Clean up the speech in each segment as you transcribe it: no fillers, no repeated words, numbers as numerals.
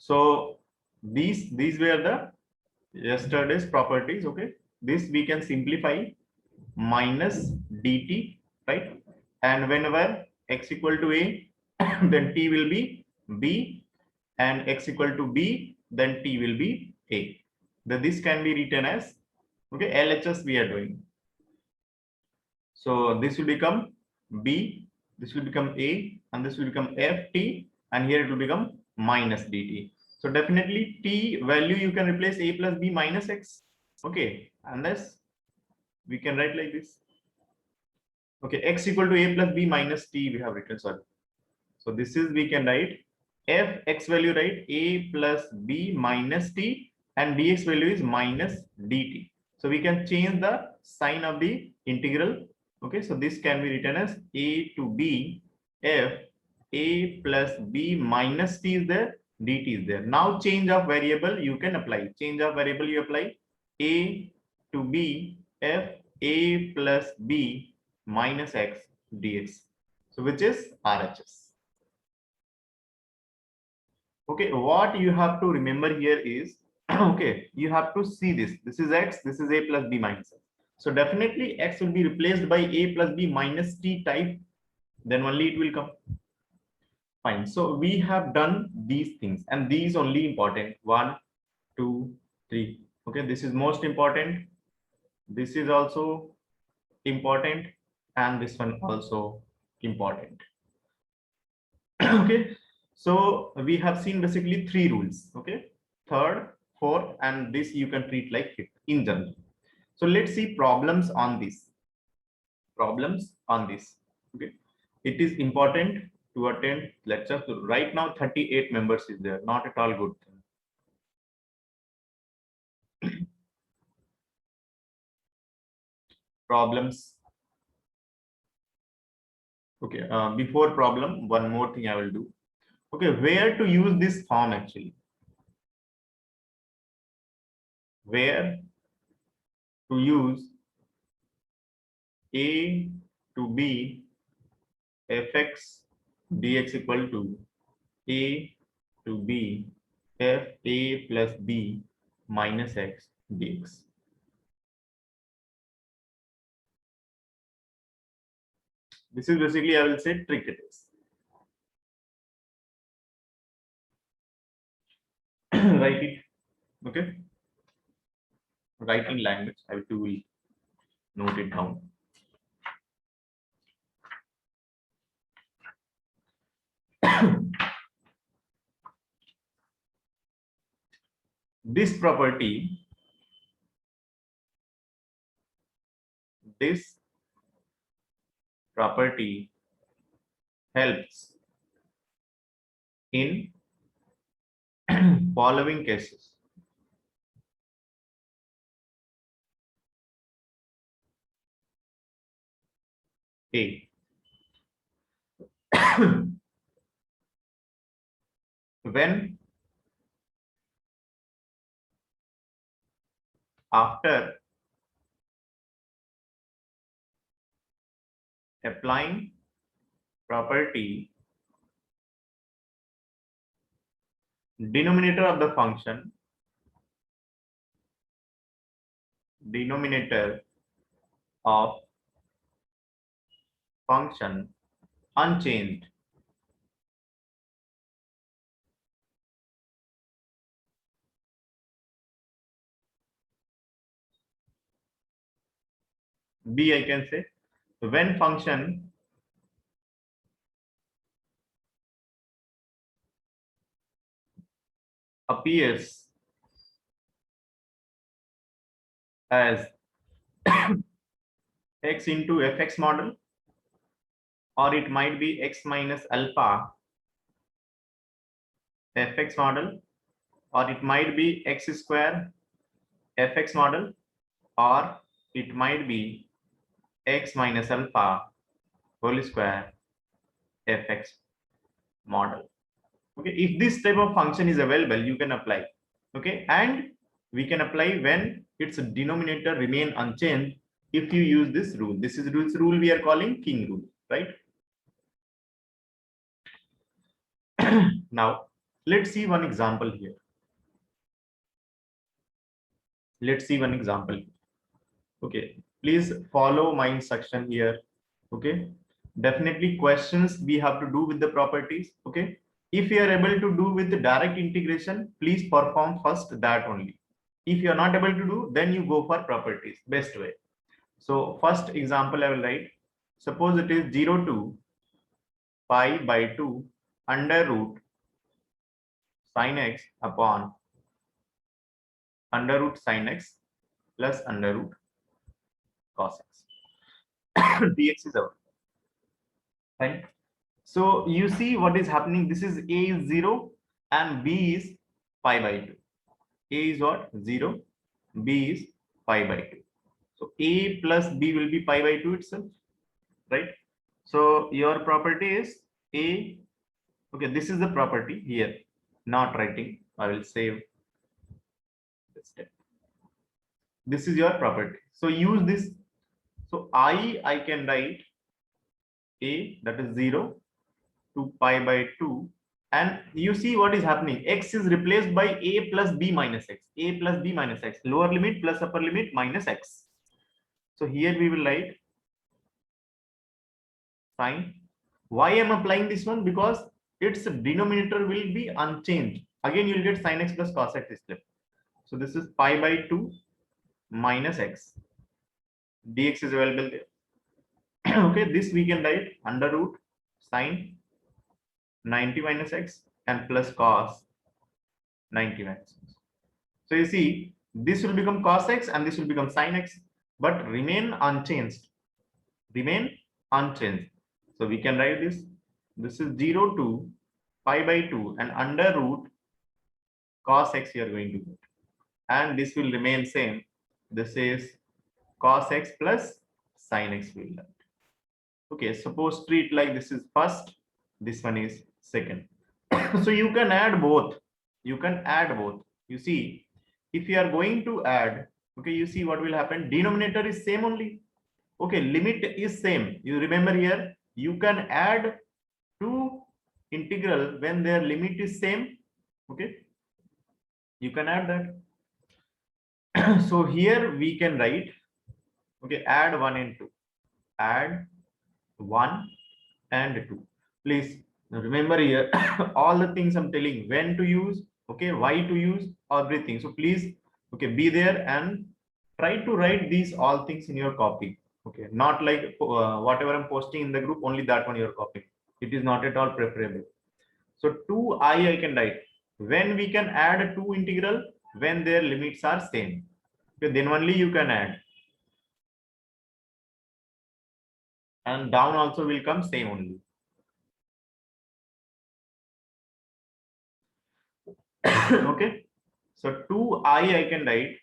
So these were the yesterday's properties. Okay, this we can simplify minus dt, right? And whenever x equal to a then t will be b, and x equal to b then t will be a. Then this can be written as, okay, LHS we are doing. So this will become b, this will become a, and this will become ft, and here it will become minus dt. So definitely t value you can replace a plus b minus x. Okay, and this we can write like this. Okay, x equal to a plus b minus t we have written, sorry. So this is, we can write f x value, right, a plus b minus t, and dx value is minus dt. So we can change the sign of the integral. Okay, so this can be written as a to b f a plus b minus t is there, dt is there. Now change of variable you can apply. Change of variable you apply a to b f a plus b minus x dx. So which is RHS. Okay, what you have to remember here is okay, you have to see this. This is x, this is a plus b minus x. So definitely x will be replaced by a plus b minus t type, then only it will come. Fine. So we have done these things, and these only important. 1, 2, 3. Okay, this is most important. This is also important, and this one also important. Okay, so we have seen basically 3 rules. Okay, third, fourth, and this you can treat like fifth in general. So let's see problems on this. Problems on this. Okay, it is important to attend lectures. Right now 38 members is there, not at all good thing. Problems. Okay, before problem, one more thing I will do. Okay, where to use this form actually? Where to use a to b fx dx equal to a to b f a plus b minus x dx. This is basically, I will say, trick it is. Write it. Okay, writing language, I will note it down. This property, this property helps in following cases. A. When after applying property, denominator of the function, denominator of function unchanged, B, I can say, when function appears as x into fx model, or it might be x minus alpha fx model, or it might be x square fx model, or it might be x minus alpha whole square fx model. Okay, if this type of function is available, you can apply. Okay, and we can apply when its denominator remain unchanged if you use this rule. This rule we are calling king rule, right? Now Let's see one example here. Let's see one example. Okay, please follow my instruction here. Okay, definitely questions we have to do with the properties. Okay, if you are able to do with the direct integration, please perform first that only. If you are not able to do, then you go for properties, best way. So first example I will write. Suppose it is 0 to pi by 2 under root sin x upon under root sin x plus under root cos x. dx is out. Right? So you see what is happening. This is a is 0 and b is pi by 2. A is what? 0. B is pi by 2. So a plus b will be pi by 2 itself. Right? So your property is a. Okay, this is the property here. Not writing. I will save this step. This is your property. So use this. So I can write a, that is 0 to pi by 2, and you see what is happening. X is replaced by a plus b minus x. A plus b minus x. Lower limit plus upper limit minus x. So here we will write sine. Why I am applying this one? Because its denominator will be unchanged. Again you will get sin x plus cos x is left. So this is pi by 2 minus x. Dx is available there. Okay, this we can write under root sine 90 minus x and plus cos 90 minus x. So you see, this will become cos x and this will become sin x, but remain unchanged. Remain unchanged. So we can write this. This is 0 to pi by 2 and under root cos x you are going to get. And this will remain same. This is cos x plus sin x will learn. Okay, suppose treat like this is first, this one is second. So you can add both. You can add both. You see, if you are going to add, okay, you see what will happen. Denominator is same only. Okay, limit is same. You remember here, you can add two integral when their limit is same. Okay, you can add that. So here we can write, okay, add 1 and 2. Add 1 and 2. Please remember here all the things I'm telling, when to use, okay, why to use, everything. So please, okay, be there and try to write these all things in your copy. Okay, not like whatever I'm posting in the group, only that one you're copying. It is not at all preferable. So 2i I can write when we can add two integral when their limits are same. Okay, then only you can add. And down also will come same only. Okay, so 2i I can write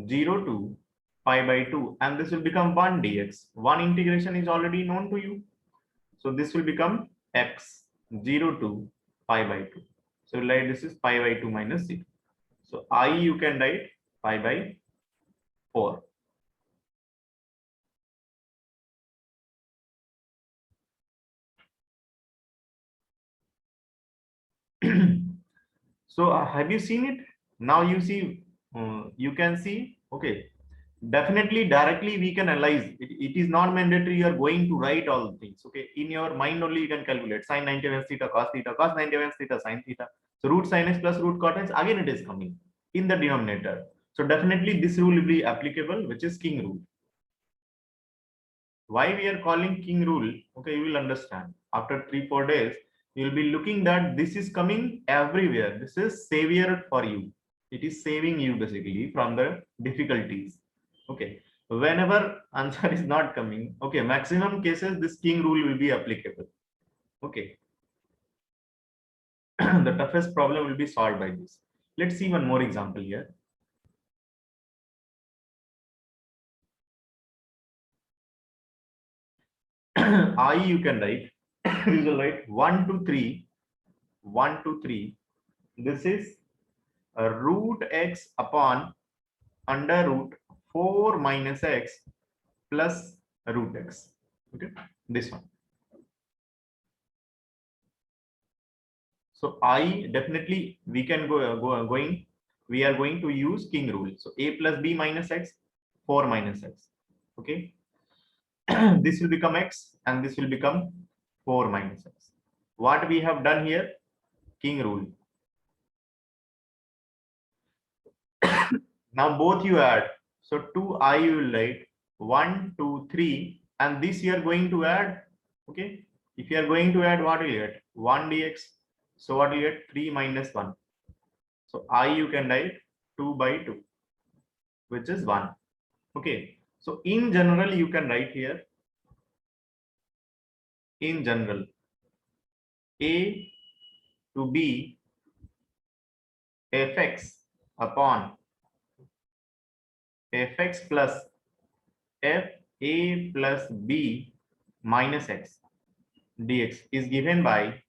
0 to pi by 2 and this will become 1 dx. One integration is already known to you. So this will become x 0 to pi by 2. So like this is pi by 2 minus 0. So I you can write pi by 4. So have you seen it? Now you see, you can see, okay, definitely directly we can analyze. It is not mandatory you are going to write all things. Okay, in your mind only you can calculate sine 90 minus theta, cos 90 minus theta, sin theta. So root sin x plus root cot x, again it is coming in the denominator. So definitely this rule will be applicable, which is king rule. Why we are calling king rule? Okay, you will understand after 3-4 days. You will be looking that this is coming everywhere. This is savior for you. It is saving you basically from the difficulties. Okay, whenever answer is not coming, okay, maximum cases this king rule will be applicable. Okay, the toughest problem will be solved by this. Let's see one more example here. I you can write, you will write 1 to 3, 1 to 3. This is root x upon under root 4 minus x plus root x. Okay, this one. So I definitely we can we are going to use king rule. So a plus b minus x, 4 minus x. Okay. This will become x and this will become 4 minus x. What we have done here, king rule. Now both you add. So 2I you will write 1, 2, 3, and this you are going to add. Okay. If you are going to add, what will you get? 1 dx. So what will you get? 3 minus 1. So I you can write 2 by 2, which is 1. Okay. So in general, you can write here, in general, a to b fx upon fx plus f a plus b minus x dx is given by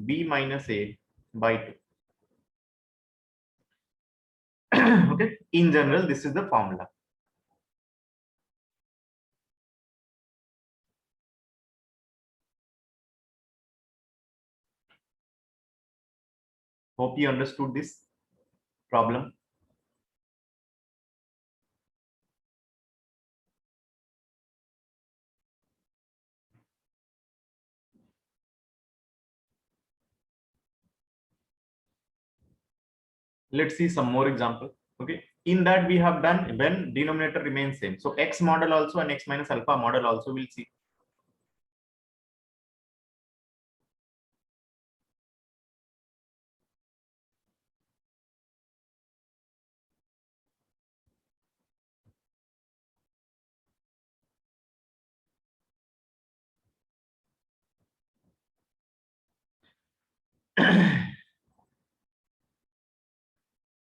b minus a by 2. Okay. In general, this is the formula. Hope you understood this problem. Let's see some more example. Okay. In that we have done when denominator remains same. So x model also and x minus alpha model also we'll see.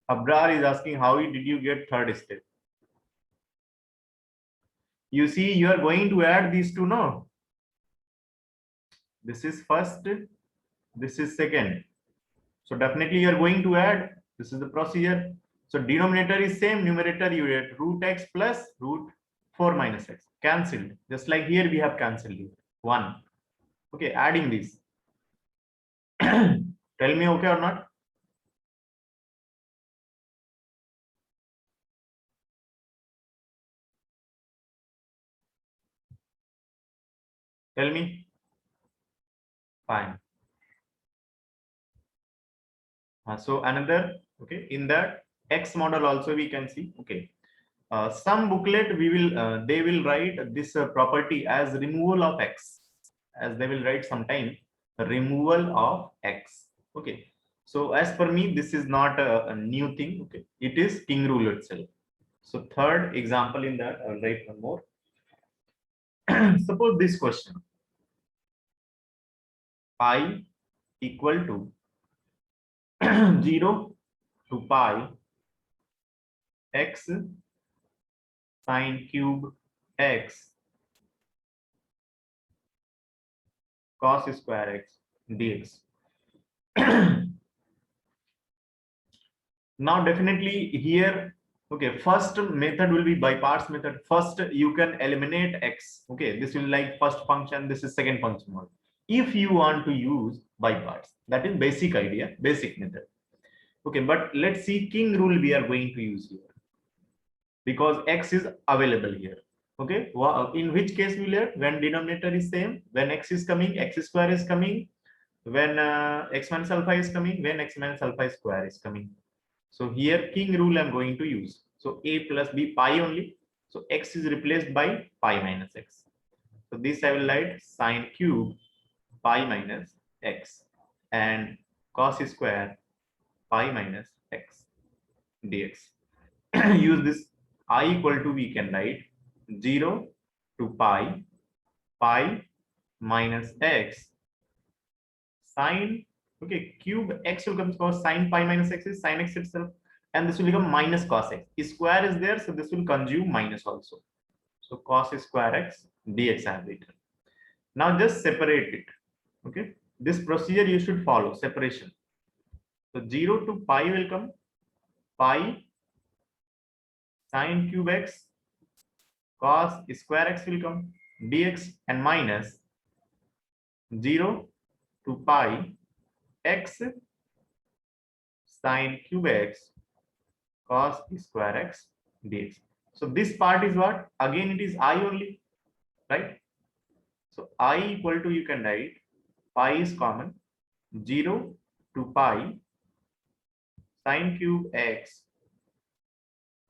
Abrar is asking, how did you get third step? You see, you are going to add these two, no? This is first, this is second. So definitely you are going to add. This is the procedure. So denominator is same, numerator you get root x plus root 4 minus x. Cancelled. Just like here we have cancelled it. 1. Okay, adding this. Tell me okay or not? Tell me. Fine. So another, okay, in that X model also we can see, okay. Some booklet we will they will write this property as removal of X, as they will write sometime removal of X. Okay. So as per me, this is not a new thing. Okay, it is king rule itself. So third example in that, I'll write one more. Suppose this question, pi equal to 0 to pi x sine cube x cos square x dx. Now definitely here, okay, first method will be by parts method. First you can eliminate x. Okay, this will like first function, this is second function mode. If you want to use by parts, that is basic idea, basic method. Okay, but let's see king rule we are going to use here, because x is available here. Okay, in which case we learn when denominator is same, when x is coming, x square is coming, when x minus alpha is coming, when x minus alpha square is coming. So here king rule I'm going to use. So a plus b pi only. So x is replaced by pi minus x. So this I will write sine cube pi minus x and cos square pi minus x dx. Use this I equal to, we can write 0 to pi minus x sine, okay, cube x will come cos sine pi minus x is sine x itself, and this will become minus cos x. Square is there, so this will consume minus also. So cos square x dx I have written. Now just separate it. Okay, this procedure you should follow, separation. So 0 to pi will come pi sine cube x cos square x will come dx, and minus 0 to pi x sine cube x cos square x dx. So this part is what? Again, it is I only, right? So I equal to, you can write pi is common, 0 to pi sine cube x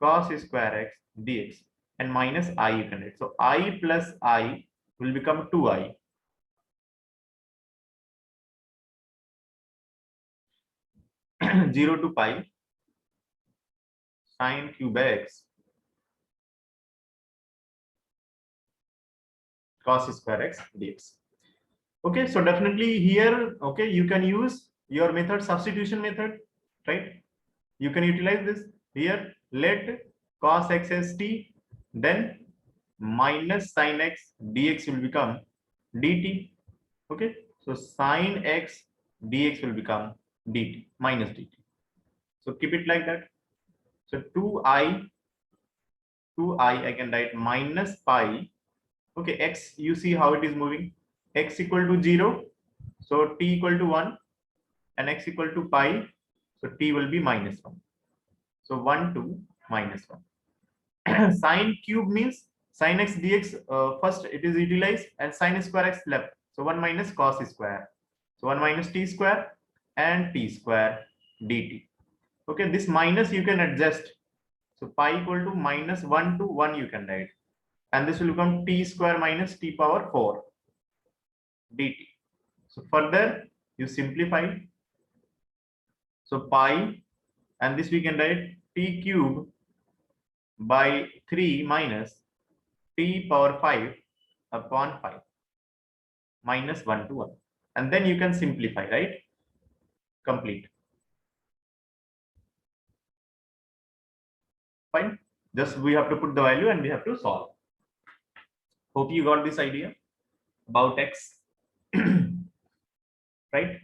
cos square x dx, and minus I you can write. So I plus I will become 2I. 0 to pi sine cube x cos square x dx. Okay, so definitely here, okay, you can use your method, substitution method, right? You can utilize this here. Let cos x as t, then minus sin x dx will become dt. Okay, so sin x dx will become dt minus dt. So keep it like that. So 2I I can write minus pi. Okay, x, you see how it is moving. X equal to 0, so t equal to 1, and x equal to pi, so t will be minus 1. So 1 to minus 1. Sine cube means sin x dx, first it is utilized, and sin square x left. So 1 minus cos square. So 1 minus t square and t square dt. Okay, this minus you can adjust. So pi equal to minus 1 to 1 you can write. And this will become t square minus t power 4 dt. So further you simplify. So pi, and this we can write t cube by 3 minus t power 5 upon 5 minus 1 to 1. And then you can simplify, right? Complete. Fine. Just we have to put the value and we have to solve. Hope you got this idea about x. Right?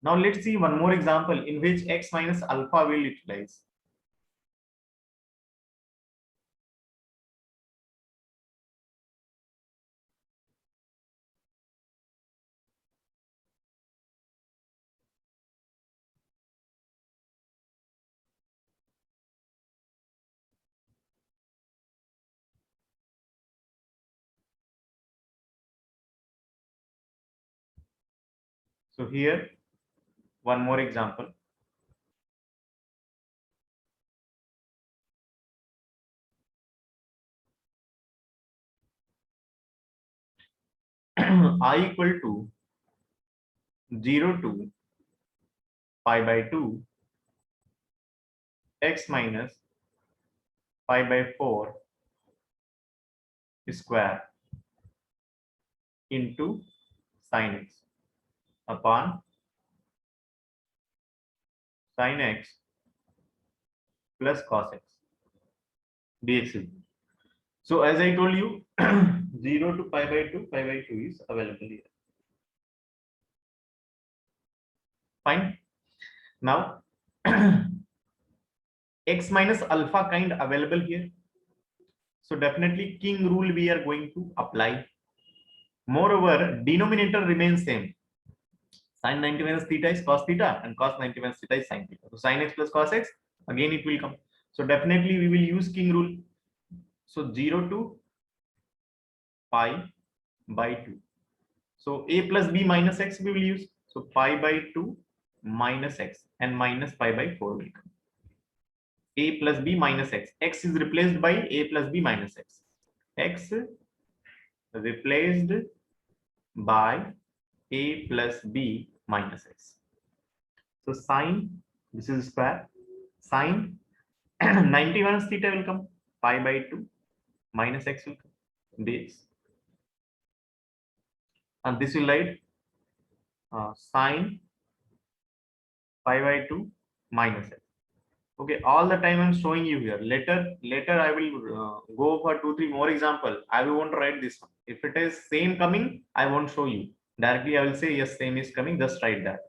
Now let's see one more example in which x minus alpha will utilize. So here, one more example. I equal to 0 to pi by 2 x minus pi by 4 square into sin x upon sin x plus cos x dx. So as I told you, 0 to pi by 2 is available here. Fine. Now x minus alpha kind available here. So definitely king rule we are going to apply. Moreover, denominator remains same. Sin 90 minus theta is cos theta, and cos 90 minus theta is sin theta. So sin x plus cos x, again it will come. So definitely we will use king rule. So 0 to pi by 2. So a plus b minus x we will use. So pi by 2 minus x, and minus pi by 4 will come. A plus b minus x. X is replaced by a plus b minus x. X replaced by a plus b minus x. So sine, this is square, sine 90 minus theta will come, pi by 2 minus x will come, dx. And this will write sine pi by 2 minus x. Okay, all the time I'm showing you here. Later I will go for 2-3 more example. I won't write this one. If it is same coming, I won't show you. Directly I will say yes, same is coming, just write that.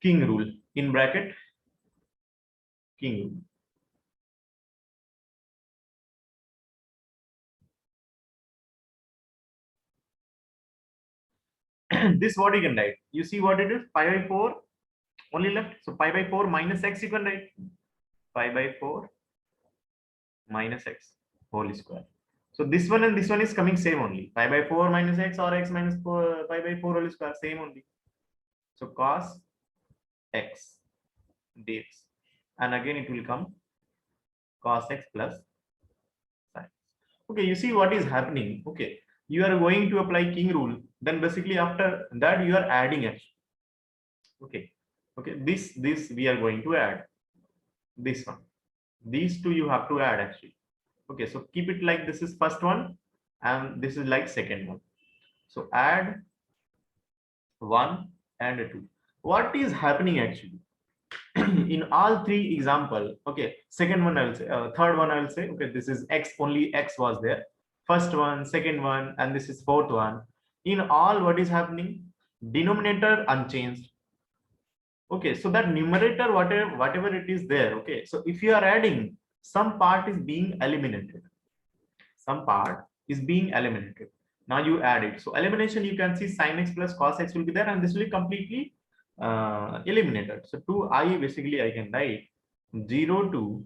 King rule in bracket, king rule. This what you can write. You see what it is? Pi by 4 only left. So pi by 4 minus x you can write. Pi by 4 minus x whole square. So this one and this one is coming same only. Pi by 4 minus x or x minus 4, pi by 4 whole square same only. So cos x dx, and again it will come cos x plus sin. Okay, you see what is happening. Okay, you are going to apply king rule. Then basically after that you are adding x. Okay, okay, this we are going to add this one. These two you have to add actually. Okay, so keep it like this is first one and this is like second one. So add 1 and 2. What is happening actually? In all three example, okay, second one I will say, third one I will say, okay, this is x, only x was there. First one, second one, and this is fourth one. In all, what is happening? Denominator unchanged. Okay, so that numerator, whatever it is there, okay, so if you are adding, some part is being eliminated. Some part is being eliminated. Now you add it. So elimination, you can see sin x plus cos x will be there, and this will be completely eliminated. So 2i basically I can write 0 to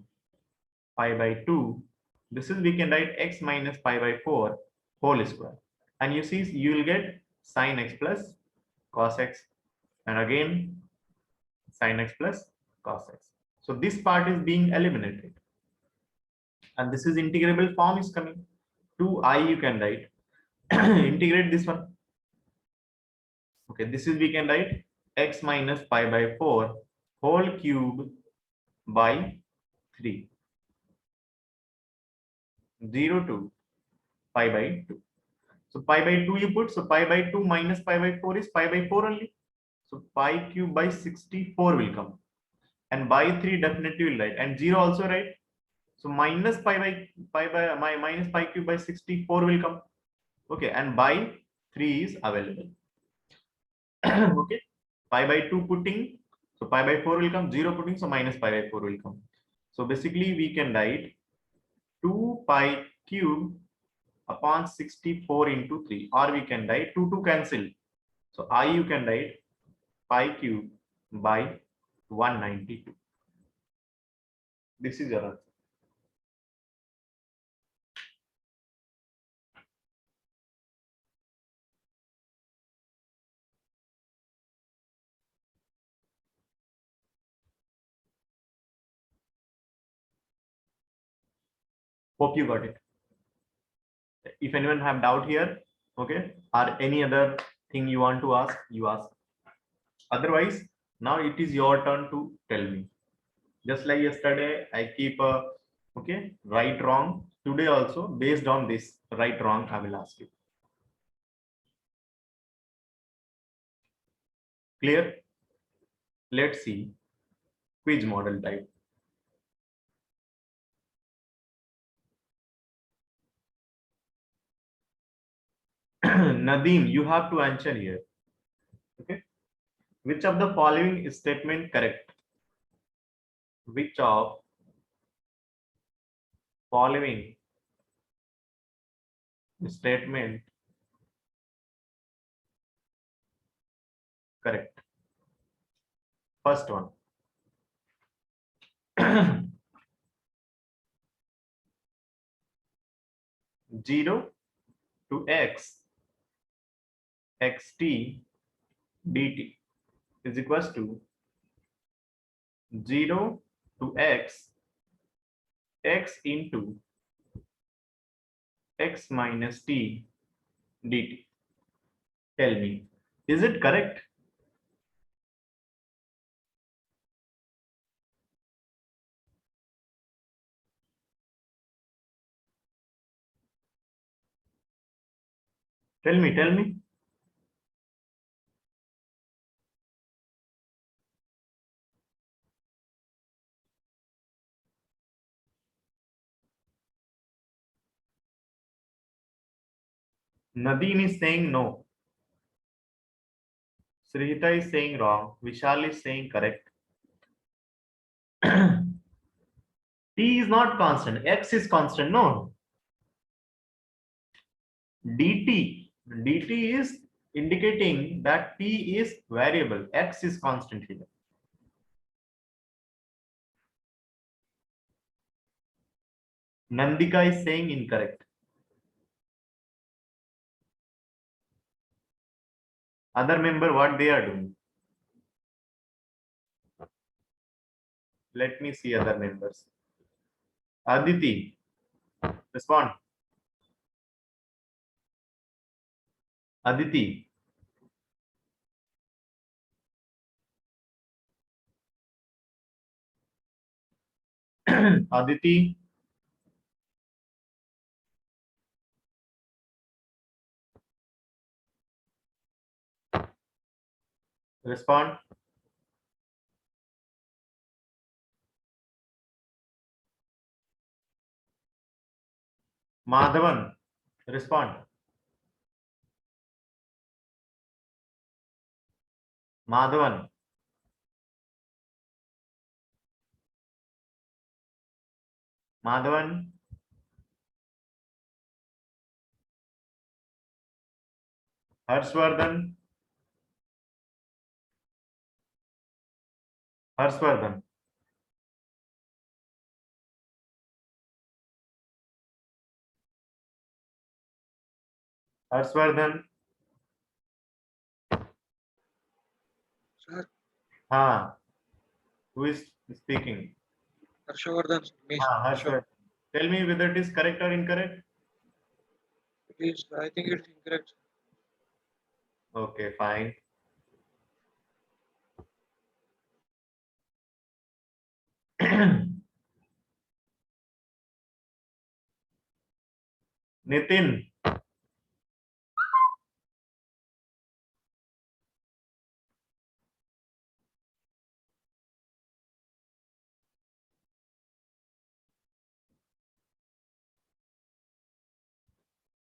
pi by 2. This is, we can write x minus pi by 4 whole square. And you see you will get sin x plus cos x, and again sin x plus cos x. So this part is being eliminated. And this is integrable form is coming. 2i you can write. Integrate this one. Okay, this is, we can write x minus pi by 4 whole cube by 3. 0 to pi by 2. So pi by 2 you put. So pi by 2 minus pi by 4 is pi by 4 only. So pi cube by 64 will come. And by 3 definitely will write. And 0 also write. So minus minus pi cube by 64 will come. Okay, and by 3 is available. Okay, pi by 2 putting, so pi by 4 will come, 0 putting, so minus pi by 4 will come. So basically we can write 2 pi cube upon 64 into 3, or we can write 2 to cancel. So I you can write pi cube by 192. This is your answer. Hope you got it. If anyone have doubt here, okay, or any other thing you want to ask, you ask. Otherwise, now it is your turn to tell me. Just like yesterday, I keep a, okay, right, wrong. Today also, based on this right, wrong, I will ask you. Clear? Let's see quiz model type. Nadeem, you have to answer here. Okay. Which of the following is statement correct? Which of following statement correct? First one. 0 to x xt dt is equals to 0 to x into x minus t dt. Tell me, is it correct? Tell me, tell me. Nadine is saying no. Srihita is saying wrong. Vishal is saying correct. T is not constant. X is constant. No. Dt is indicating that t is variable, x is constant here. Nandika is saying incorrect. Other member, what they are doing? Let me see other members. Aditi, respond. Aditi. Aditi. Respond. Madhavan, respond. Madhavan. Madhavan. Harshvardhan. Harshvardhan. Harshvardhan. Sir, Who is speaking? Harshavardhan, Miss Harshav. Harshvardhan. Tell me whether it is correct or incorrect. It is, I think it's incorrect. Okay, fine. Nitin.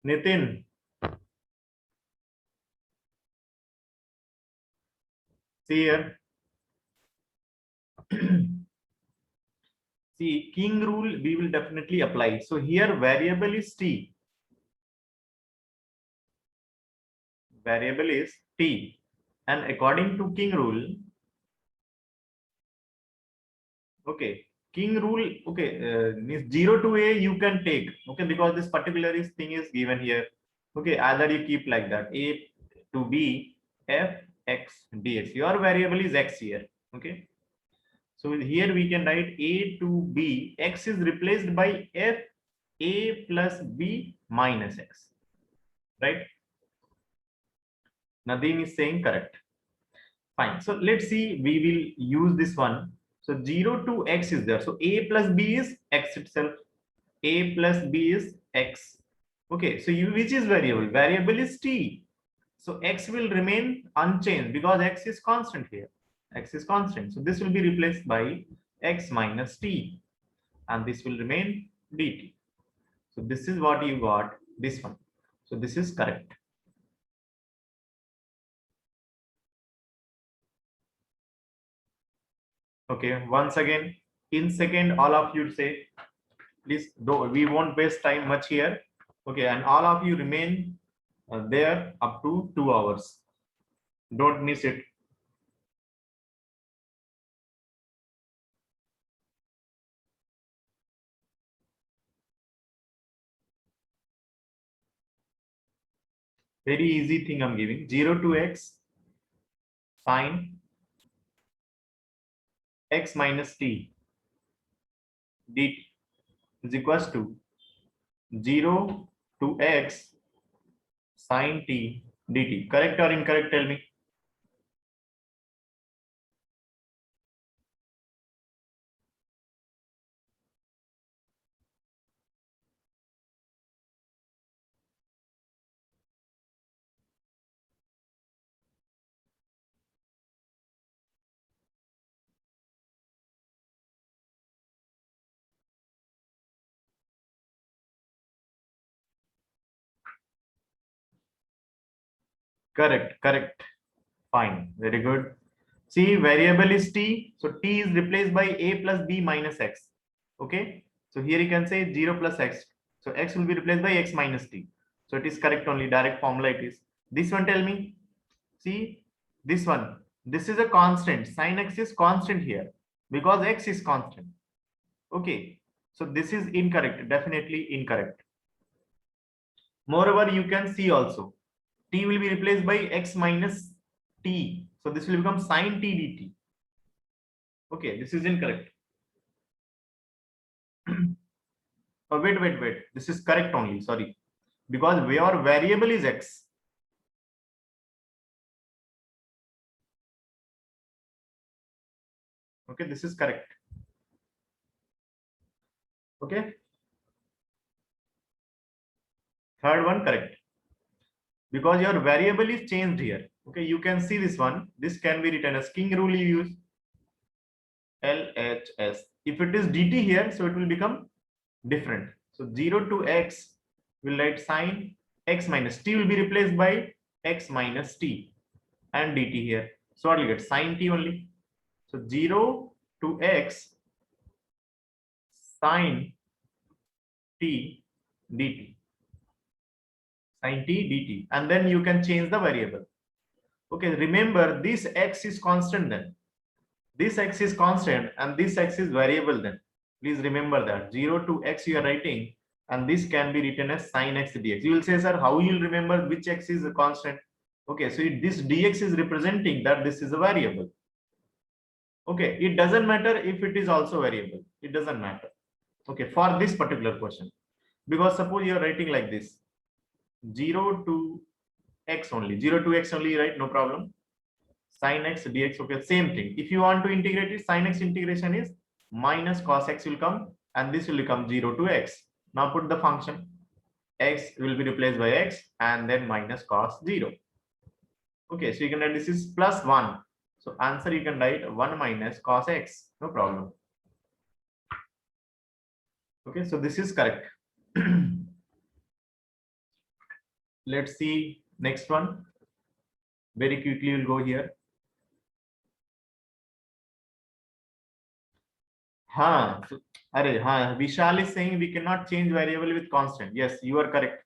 Nitin. See here. See, king rule we will definitely apply. So here variable is t. Variable is t. And according to king rule, okay, king rule, okay, means 0 to a you can take, okay, because this particular thing is given here. Okay, either you keep like that, a to b, f, x, dx. Your variable is x here, okay. So here we can write a to b, x is replaced by f, a plus b minus x, right? Nadeem is saying correct. Fine. So let's see, we will use this one. So 0 to x is there. So a plus b is x itself. A plus b is x. Okay. So which is variable? Variable is t. So x will remain unchanged because x is constant here. X is constant. So this will be replaced by x minus t. And this will remain dt. So this is what you got, this one. So this is correct. Okay, once again, in second, all of you say, please, we won't waste time much here. Okay, and all of you remain there up to 2 hours. Don't miss it. Very easy thing I'm giving. 0 to x, sine x minus t dt is equals to 0 to x sine t dt. Correct or incorrect? Tell me. Correct, correct. Fine, very good. See, variable is t. So t is replaced by a plus b minus x. Okay. So here you can say 0 plus x. So x will be replaced by x minus t. So it is correct only. Direct formula it is. This one tell me. See this one. This is a constant. Sin x is constant here because x is constant. Okay. So this is incorrect. Definitely incorrect. Moreover, you can see also t will be replaced by x minus t. So this will become sin t dt. Okay, this is incorrect. Oh, wait. This is correct only. Sorry. Because your variable is x. Okay, this is correct. Okay. Third one correct. Because your variable is changed here. Okay, you can see this one. This can be written as King rule you use LHS. If it is dt here, so it will become different. So 0 to x will write sin x minus t will be replaced by x minus t and dt here. So what will get sin t only. So 0 to x sin t dt. Sin t dt, and then you can change the variable. Okay, remember this x is constant then. This x is constant and this x is variable then. Please remember that 0 to x you are writing, and this can be written as sin x dx. You will say, sir, how you will remember which x is a constant? Okay, so this dx is representing that this is a variable. Okay, it doesn't matter if it is also variable. It doesn't matter. Okay, for this particular question, because suppose you are writing like this 0 to x only, 0 to x only, right? No problem. Sin x dx. Okay, same thing. If you want to integrate it, sin x integration is minus cos x will come, and this will become 0 to x. Now put the function. X will be replaced by x and then minus cos 0. Okay, so you can write this is plus 1. So answer you can write 1 minus cos x. No problem. Okay, so this is correct. Let's see next one. Very quickly we'll go here. हाँ, अरे हाँ, Vishal is saying we cannot change variable with constant. Yes, you are correct.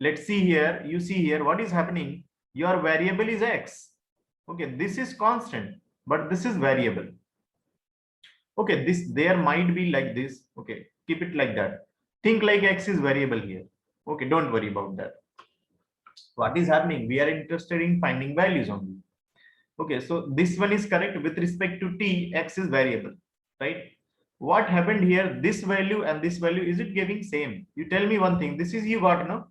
Let's see here. You see here what is happening. Your variable is x. Okay, this is constant, but this is variable. Okay, this there might be like this. Okay, keep it like that. Think like x is variable here. Okay, don't worry about that. What is happening? We are interested in finding values only. Okay, so this one is correct with respect to t. X is variable, right? What happened here? This value and this value, is it giving same? You tell me one thing. This is you got, no?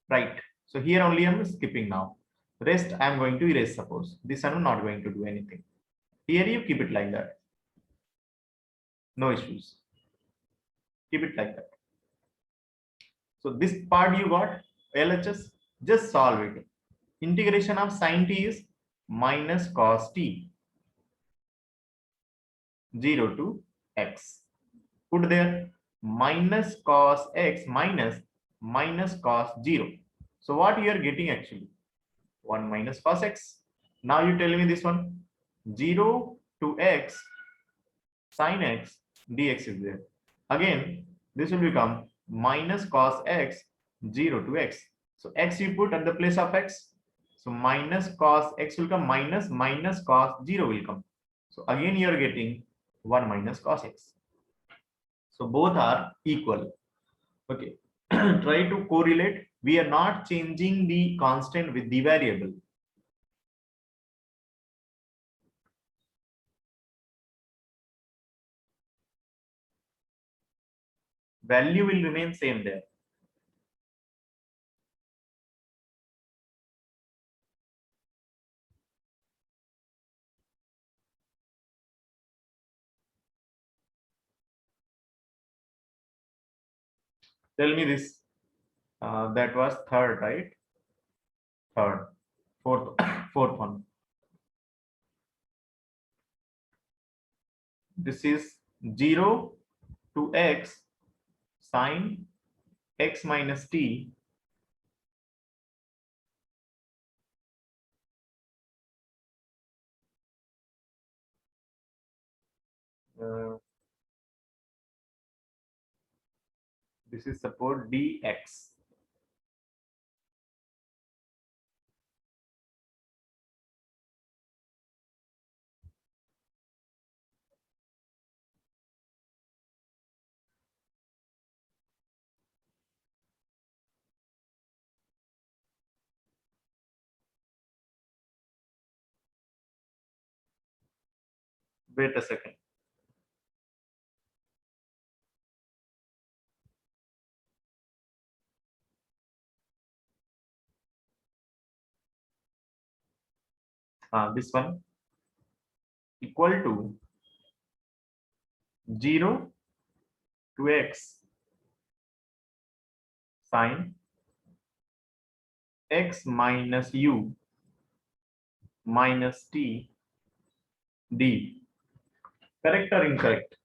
Right. So here only I'm skipping now. Rest I'm going to erase. Suppose this I'm not going to do anything. Here you keep it like that. No issues. Keep it like that. So this part you got LHS. Just solve it. Integration of sin t is minus cos t 0 to x. Put there minus cos x minus cos 0. So what you are getting actually? 1 minus cos x. Now you tell me this one. 0 to x sin x dx is there. Again, this will become minus cos x 0 to x. So x you put at the place of x. So minus cos x will come, minus cos 0 will come. So again you are getting 1 minus cos x. So both are equal. Okay. Try to correlate. We are not changing the constant with the variable. Value will remain same there. Tell me this. That was third, right? Third. Fourth, fourth one. This is 0 to x sine x minus t this is support dx. Wait a second. This one equal to 0 to x sine x minus u minus t d. Correct or incorrect?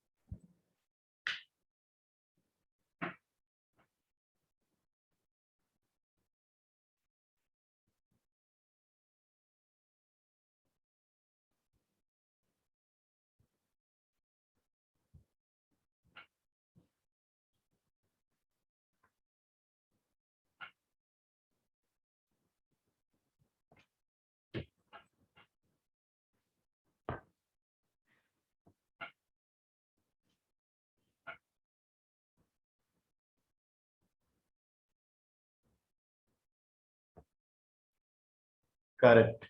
Correct.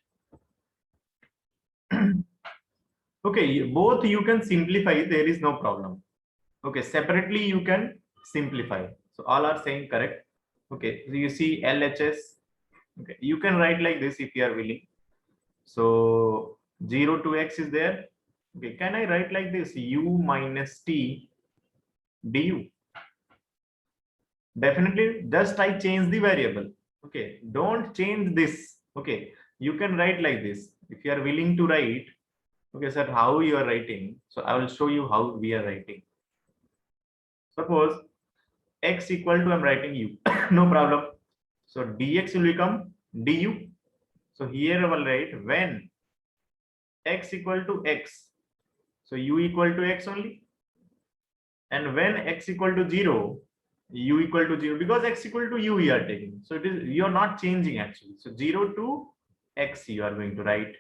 Okay, both you can simplify, there is no problem. Okay, separately you can simplify. So all are saying correct. Okay, so you see LHS. Okay, you can write like this if you are willing. So 0 to x is there. Okay, can I write like this? U minus t du. Definitely, just I change the variable. Okay, don't change this. Okay, you can write like this if you are willing to write. Okay, sir, how you are writing? So I will show you how we are writing. Suppose x equal to, I'm writing u, no problem. So dx will become du. So here I will write when x equal to x. So u equal to x only. And when x equal to 0, u equal to 0, because x equal to u we are taking. So it is, you are not changing actually. So 0 to x you are going to write.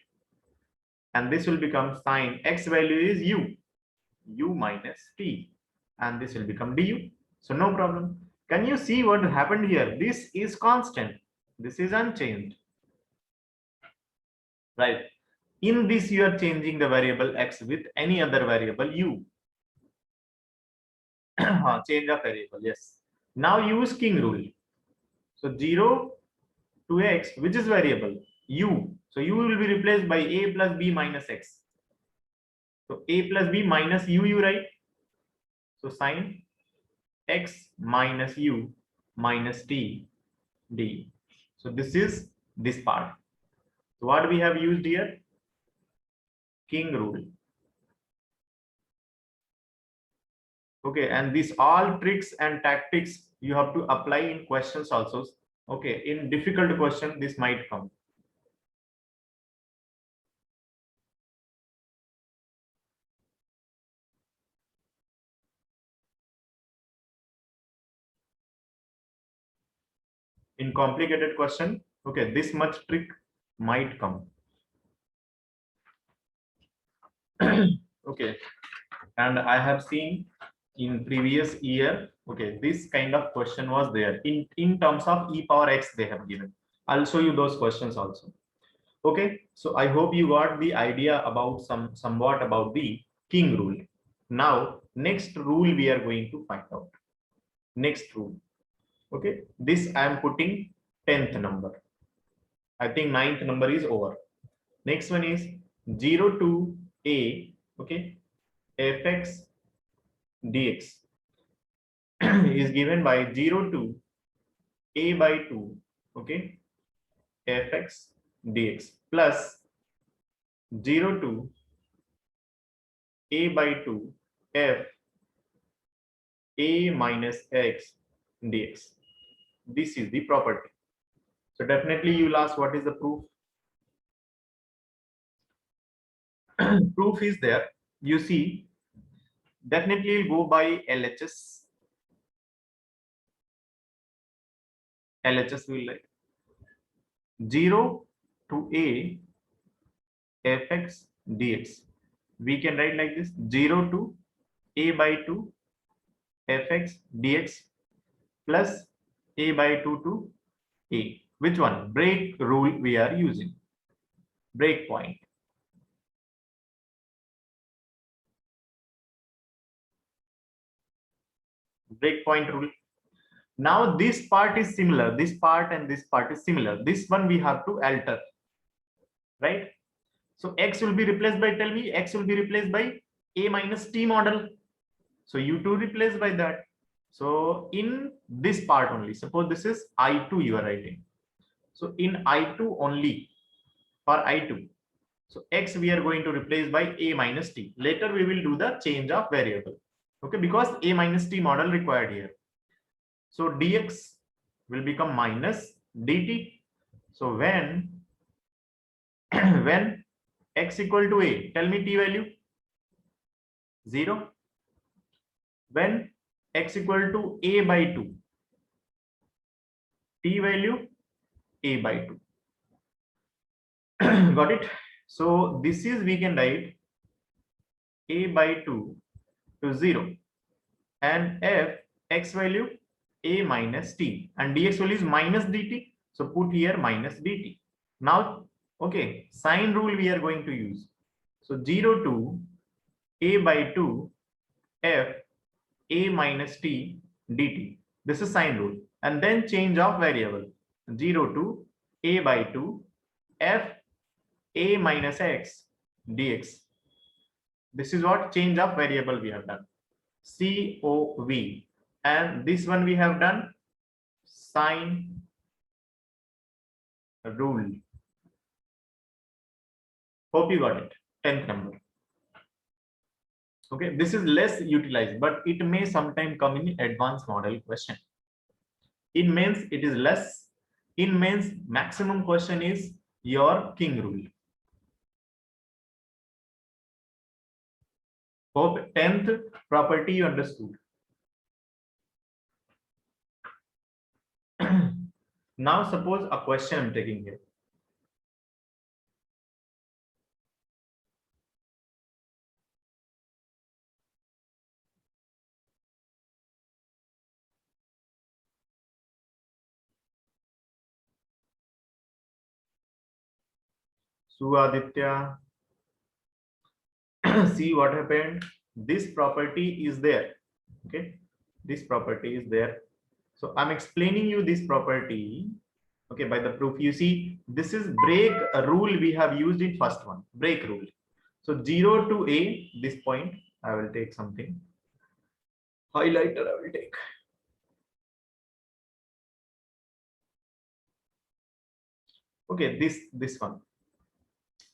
And this will become sine x value is u minus t. And this will become du. So no problem. Can you see what happened here? This is constant. This is unchanged. Right. In this, you are changing the variable x with any other variable u. Change of variable, yes. Now use king rule. So 0 to x, which is variable? U. So u will be replaced by a plus b minus x. So a plus b minus u, you write. So sine x minus u minus t d. So this is this part. So what we have used here? King rule. Okay, and these all tricks and tactics you have to apply in questions also. Okay, in difficult question this might come. In complicated question, okay, this much trick might come. Okay, and I have seen in previous year, okay, this kind of question was there in terms of e power x they have given. I'll show you those questions also. Okay, so I hope you got the idea about somewhat about the king rule. Now next rule we are going to find out. Next rule. Okay, this I am putting 10th number. I think 9th number is over. Next one is 0 to a, okay, fx dx is given by 0 to a by 2, okay, fx dx plus 0 to a by 2 f a minus x dx. This is the property. So definitely you'll ask what is the proof. Proof is there. You see, definitely you'll go by LHS. LHS will like 0 to a fx dx. We can write like this: 0 to a by 2 fx dx plus a by 2 to a. Which one? Break rule we are using. Break point. breakpoint rule. Now this part is similar, this part and this part is similar. This one we have to alter, right? So x will be replaced by, tell me, x will be replaced by a minus t model. So u2 replaced by that. So in this part only, suppose this is I2 you are writing. So in I2 only, for I2, so x we are going to replace by a minus t. Later we will do the change of variable. Okay, because a minus t model required here. So dx will become minus dt. So when when x equal to a, tell me t value, 0. When x equal to a by 2, t value a by 2. Got it? So this is, we can write a by 2 to 0 and f x value a minus t, and dx value is minus dt. So put here minus dt. Now, okay, sine rule we are going to use. So 0 to a by 2 f a minus t dt. This is sine rule. And then change of variable, 0 to a by 2 f a minus x dx. This is what change of variable we have done, COV. And this one we have done sine rule. Hope you got it. 10th number. Okay, this is less utilized, but it may sometime come in advanced model question. In mains it is less. In mains maximum question is your king rule. Hope 10th property you understood. Now suppose a question I'm taking here. Suaditya, see what happened. This property is there. Okay, this property is there. So I'm explaining you this property. Okay, by the proof. You see, this is break rule we have used in first one, break rule. So 0 to a, this point, I will take something. Highlighter I will take. Okay, this one.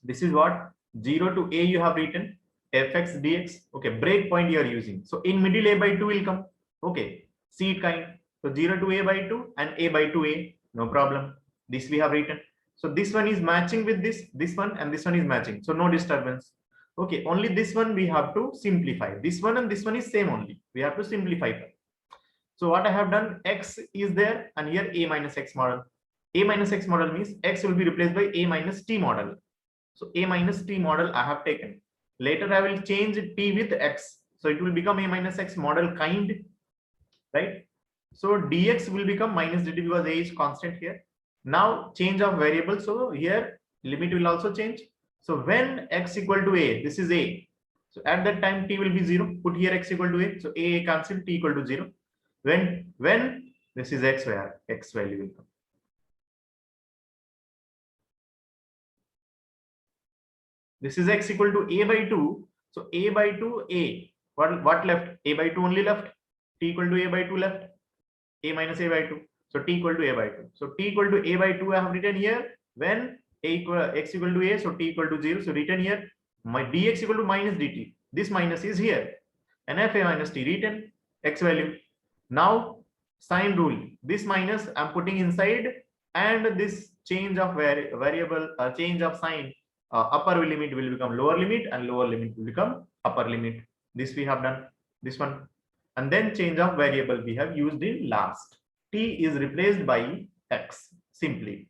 This is what 0 to a you have written fx dx. Okay, break point you are using. So in middle a by 2 will come. Okay, see it kind. So 0 to a by 2 and a by 2a, no problem. This we have written. So this one is matching with this one, and this one is matching. So no disturbance. Okay, only this one we have to simplify. This one and this one is same only. We have to simplify them. So what I have done, x is there, and here a minus x model. A minus x model means x will be replaced by a minus t model. So a minus t model I have taken. Later I will change t with x. So it will become a minus x model kind, right? So dx will become minus dt because a is constant here. Now change of variable. So here limit will also change. So when x equal to a, this is a. So at that time t will be 0. Put here x equal to a. So a cancel, t equal to 0. When this is x, where x value will come. This is x equal to a by 2. So a by 2 a. What left? A by 2 only left. T equal to a by 2 left. A minus a by 2. So t equal to a by 2. So t equal to a by 2 I have written here. When x equal to a, so t equal to 0. So written here. My dx equal to minus dt. This minus is here. And f a minus t written x value. Now sine rule. This minus I'm putting inside, and this change of variable, change of sign. Upper limit will become lower limit, and lower limit will become upper limit. This we have done, this one. And then change of variable we have used in last. T is replaced by x simply.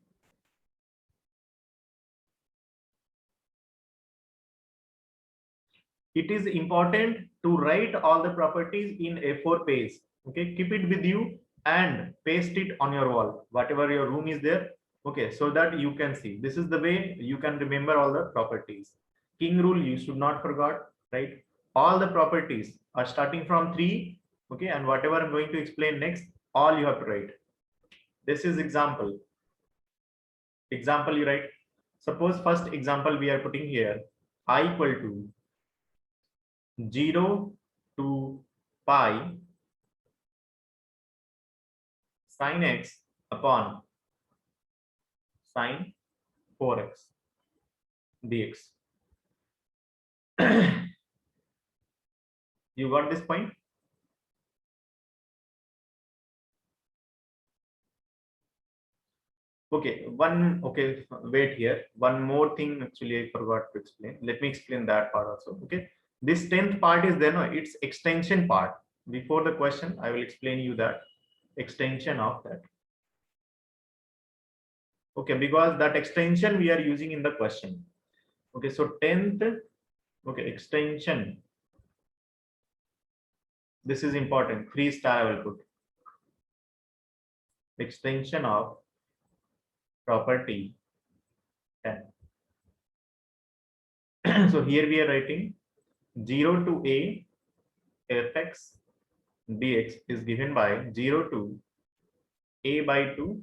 It is important to write all the properties in A4 page. Okay, keep it with you and paste it on your wall, whatever your room is there. Okay, so that you can see. This is the way you can remember all the properties. King rule you should not forget, right? All the properties are starting from 3. Okay, and whatever I'm going to explain next, all you have to write. This is example. Example you write. Suppose first example we are putting here, I equal to 0 to pi sin x upon sin 4x dx. You got this point? Okay, wait here. One more thing actually I forgot to explain. Let me explain that part also. Okay, this 10th part is there, no, it's extension part. Before the question, I will explain you that extension of that. Okay, because that extension we are using in the question. Okay, so 10th, okay, extension. This is important. 3 star I will put. Extension of property 10. So here we are writing 0 to a fx dx is given by 0 to a by 2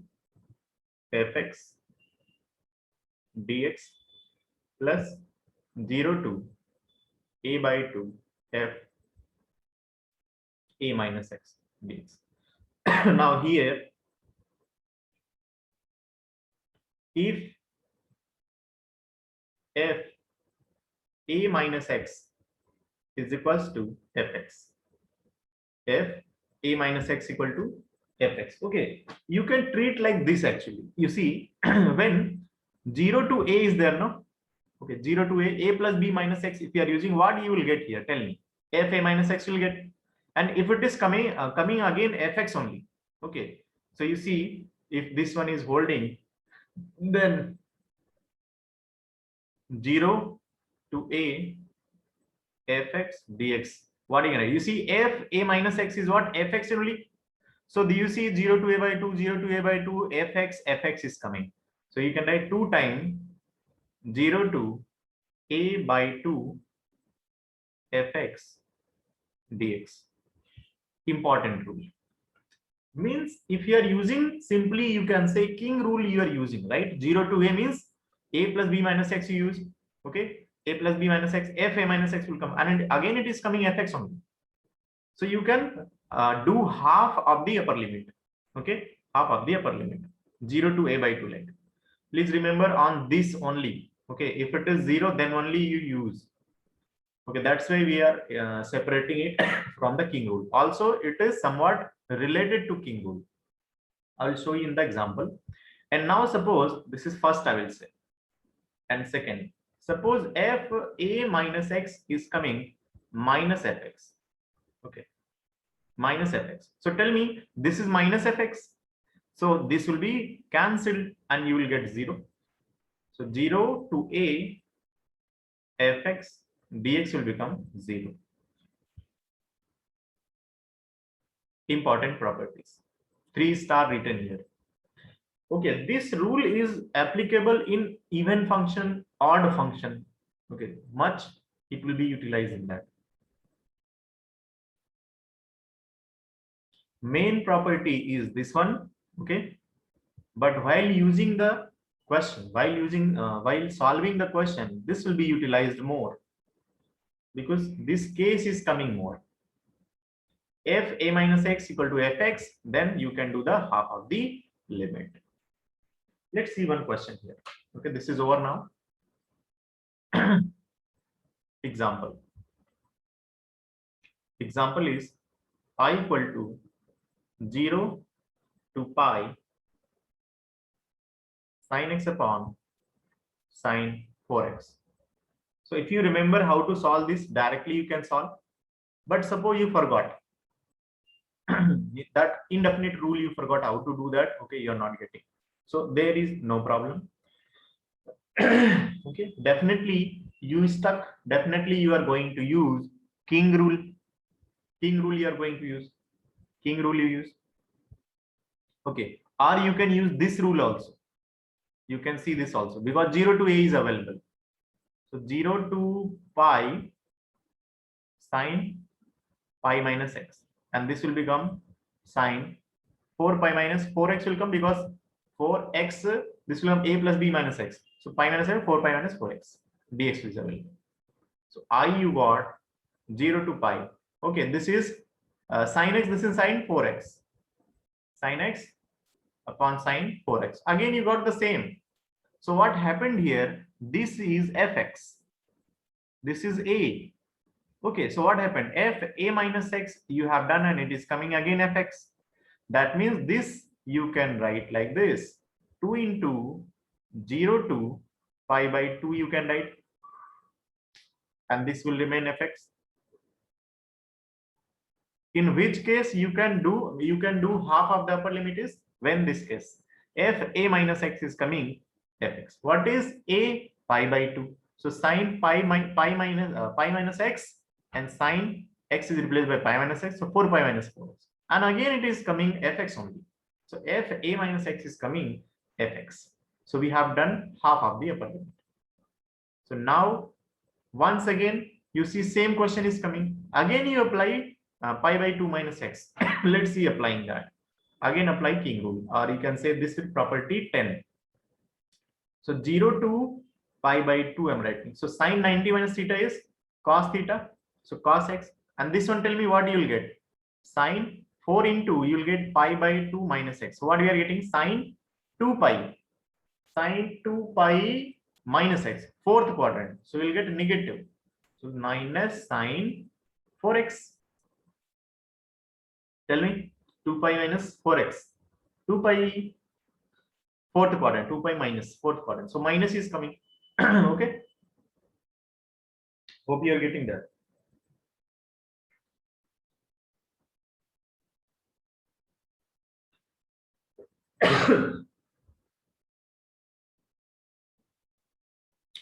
fx dx plus 0 to a by 2 f a minus x dx. Now here, if f a minus x is equals to fx, f a minus x equal to fx. Okay, you can treat like this actually. You see, when 0 to a is there, no? Okay, 0 to a plus b minus x, if you are using, what you will get here? Tell me. F a minus x will get. And if it is coming again fx only. Okay, so you see, if this one is holding, then 0 to a fx dx. What are you gonna write? You see, f a minus x is what? Fx only. So do you see 0 to a by 2, 0 to a by 2, fx is coming. So you can write 2 times 0 to a by 2 fx dx. Important rule. Means if you are using, simply you can say king rule you are using, right? 0 to a means a plus b minus x you use. Okay, a plus b minus x, f a minus x will come, and again it is coming fx only. So you can do half of the upper limit. Okay, half of the upper limit, 0 to a by 2 like. Please remember on this only. Okay, if it is 0, then only you use. Okay, that's why we are separating it from the king rule. Also, it is somewhat related to king rule. I'll show you in the example. And now suppose this is first, I will say, and second, suppose f a minus x is coming minus fx. Okay, minus fx. So tell me, this is minus fx. So this will be cancelled and you will get 0. So 0 to a fx dx will become 0. Important properties. 3 star written here. Okay, this rule is applicable in even function, odd function. Okay, much it will be utilized in that. Main property is this one. Okay, but while using the question, while solving the question, this will be utilized more because this case is coming more. If a minus x equal to fx, then you can do the half of the limit. Let's see one question here. Okay, this is over now. Example. Example is I equal to 0 to pi sin x upon sin 4x. So if you remember how to solve this, directly you can solve. But suppose you forgot that indefinite rule, you forgot how to do that. Okay, you're not getting. So there is no problem. Okay, definitely you stuck. Definitely you are going to use king rule. King rule you are going to use. King rule you use. Okay, or you can use this rule also. You can see this also because 0 to a is available. So 0 to pi sin pi minus x. and this will become sine 4 pi minus 4x will come because 4x, this will become a plus b minus x. So pi minus 4 pi minus 4x dx is available. So I you got 0 to pi. Okay, this is sine x, this is sine 4x. Sine x upon sine 4x. Again, you got the same. So what happened here? This is fx. This is a. Okay, so what happened? F a minus x you have done and it is coming again fx. That means this you can write like this. 2 into 0 to pi by 2 you can write. And this will remain fx. In which case you can do half of the upper limit is when this case. F a minus x is coming fx. What is a? Pi by 2. So sine pi minus x and sine x is replaced by pi minus x. So 4 pi minus 4x. And again it is coming fx only. So f a minus x is coming fx. So we have done half of the upper limit. So now once again you see same question is coming. Again you apply pi by 2 minus x. Let's see applying that. Again apply King rule, or you can say this with property 10. So 0 to pi by 2 I'm writing. So sine 90 minus theta is cos theta. So cos x. And this one, tell me what you will get. Sine 4 into you will get pi by 2 minus x. So what we are getting? Sine 2 pi. Sine 2 pi minus x. Fourth quadrant. So we will get negative. So minus sine 4x. Tell me 2 pi minus 4x. 2 pi fourth quadrant. 2 pi minus fourth quadrant. So minus is coming. Okay. Hope you are getting that.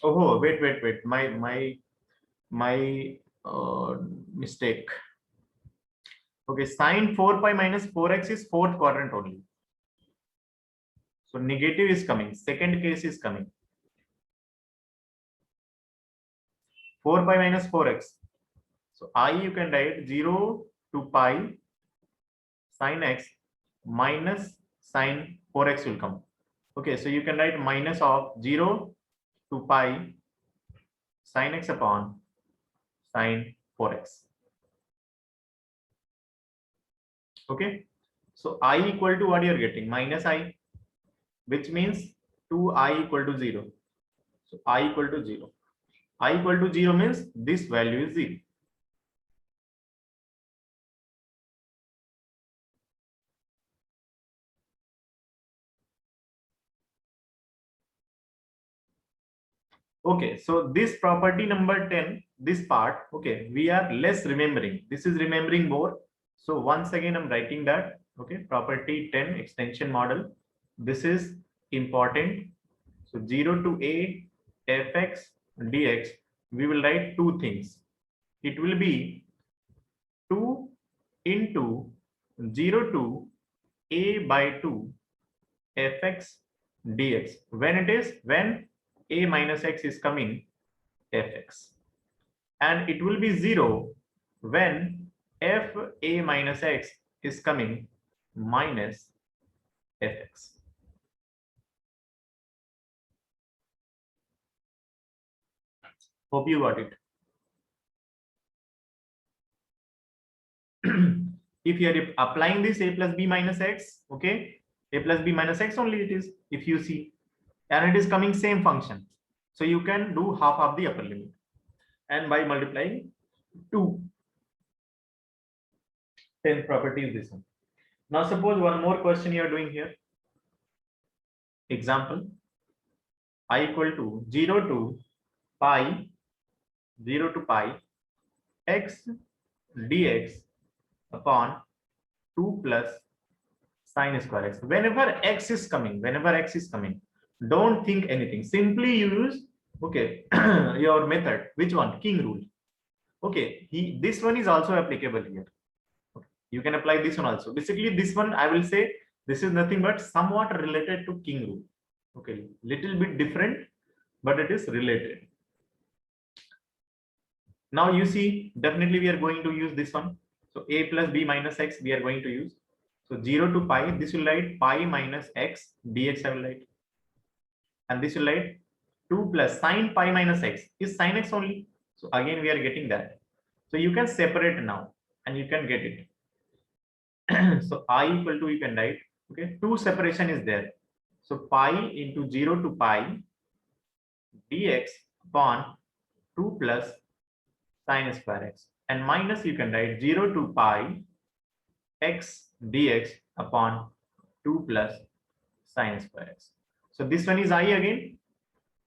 Oh, wait. My mistake. Okay, sine 4 pi minus 4x is fourth quadrant only. So negative is coming. Second case is coming. 4 pi minus 4x. So I you can write 0 to pi sine x minus sine 4x will come. Okay, so you can write minus of 0 to pi sine x upon sine 4x. Okay, so I equal to what you are getting? Minus I, which means 2I equal to 0. So I equal to 0. I equal to 0 means this value is 0. Okay, so this property number 10, this part, okay, we are less remembering. This is remembering more. So once again, I'm writing that, okay, property 10 extension model. This is important. So 0 to a fx dx, we will write two things. It will be 2 into 0 to a by 2 fx dx. When a minus x is coming fx, and it will be 0 when f a minus x is coming minus fx. Hope you got it. If you are applying this a plus b minus x, okay, a plus b minus x only it is, if you see, and it is coming same function. So you can do half of the upper limit, and by multiplying 2, 10th property is this one. Now suppose one more question you are doing here. Example, I equal to 0 to pi x dx upon 2 plus sine square x. Whenever x is coming, don't think anything. Simply use, okay, your method. Which one? King rule. Okay, this one is also applicable here. Okay. You can apply this one also. Basically, this one I will say this is nothing but somewhat related to King rule. Okay, little bit different, but it is related. Now you see, definitely we are going to use this one. So a plus b minus x we are going to use. So 0 to pi, this will write pi minus x dx I will write. And this will write 2 plus sine pi minus x is sine x only. So again we are getting that. So you can separate now and you can get it. So I equal to, you can write, okay, 2 separation is there. So pi into 0 to pi dx upon 2 plus sine square x, and minus you can write 0 to pi x dx upon 2 plus sine square x. So this one is I again.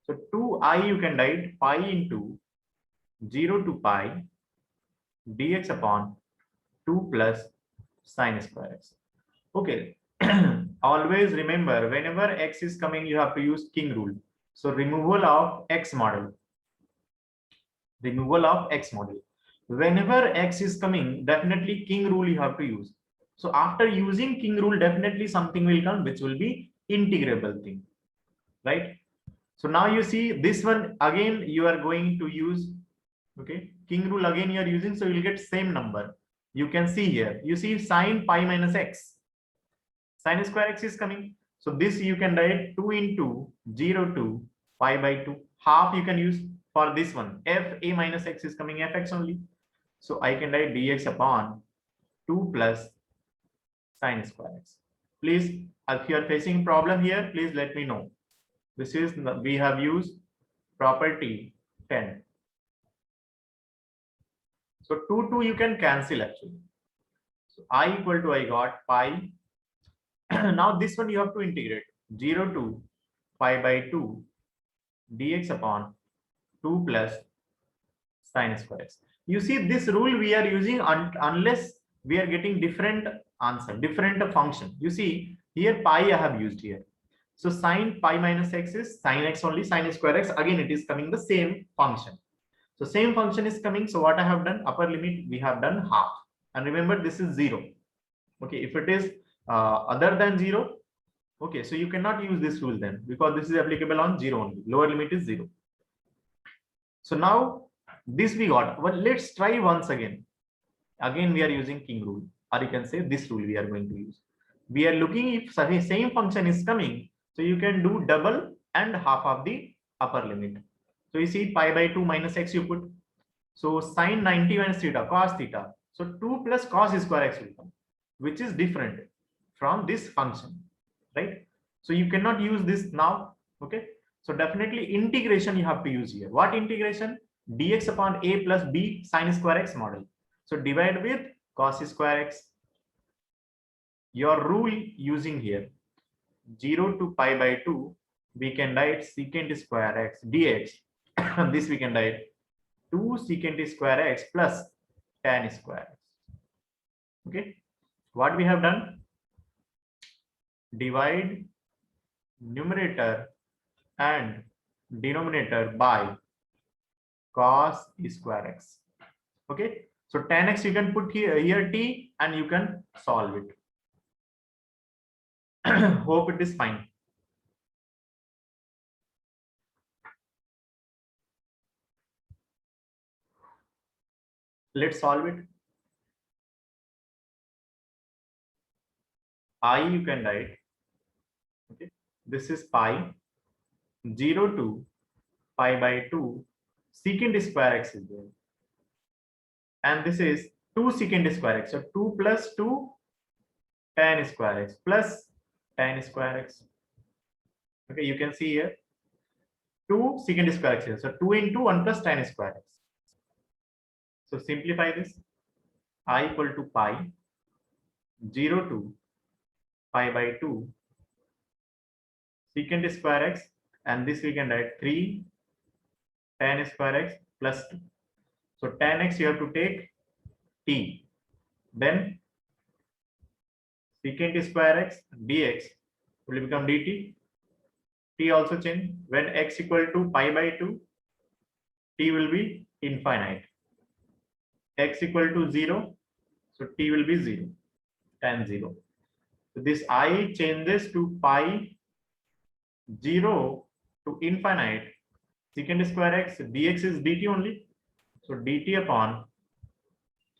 So 2I you can write pi into 0 to pi dx upon 2 plus sine square x. Okay. Always remember, whenever x is coming, you have to use king rule. So removal of x model. Removal of x model. Whenever x is coming, definitely king rule you have to use. So after using king rule, definitely something will come which will be integrable thing, right? So now you see this one again you are going to use, okay, king rule again you are using, so you will get same number. You can see here, you see sine pi minus x, sine square x is coming. So this you can write 2 into 0 to pi by 2. Half you can use for this one. F a minus x is coming fx only. So I can write dx upon 2 plus sine square x. Please, if you are facing problem here, please let me know. This is, we have used property 10. So 2 you can cancel actually. So I equal to, I got pi. Now this one you have to integrate 0 to pi by 2 dx upon 2 plus sine square x. You see this rule we are using unless we are getting different answer, different function. You see here pi I have used here. So sine pi minus x is sine x only, sine square x again it is coming the same function. So same function is coming. So what I have done, upper limit we have done half, and remember this is 0. Okay, if it is other than 0, okay, so you cannot use this rule then, because this is applicable on 0 only. Lower limit is 0. So now this we got. Well, let's try once again. Again we are using king rule, or you can say this rule we are going to use. We are looking if same function is coming, so you can do double and half of the upper limit. So you see pi by 2 minus x you put. So sine 90 minus theta, cos theta. So 2 plus cos square x will come, which is different from this function, right? So you cannot use this now. Okay. So definitely integration you have to use here. What integration? Dx upon a plus b sine square x model. So divide with cos square x. Your rule using here 0 to pi by 2, we can write secant square x dx. This we can write 2 secant square x plus tan square x. Okay, what we have done? Divide numerator and denominator by cos square x. Okay, so tan x you can put here t and you can solve it. Hope it is fine. Let's solve it. I you can write, okay, this is pi 0 to pi by 2 secant square x is there, and this is 2 secant square x. So 2 plus 2 tan square x plus tan square x. Okay, you can see here 2 secant square x here. So 2 into 1 plus tan square x. So simplify this. I equal to pi 0 to pi by 2 secant square x, and this we can write 3 tan square x plus 2. So tan x you have to take t, then secant square x dx will become dt. T also change. When x equal to pi by 2, t will be infinite. X equal to 0, so t will be 0, tan 0. So this I changes to pi 0 to infinite. Secant square x dx is dt only. So dt upon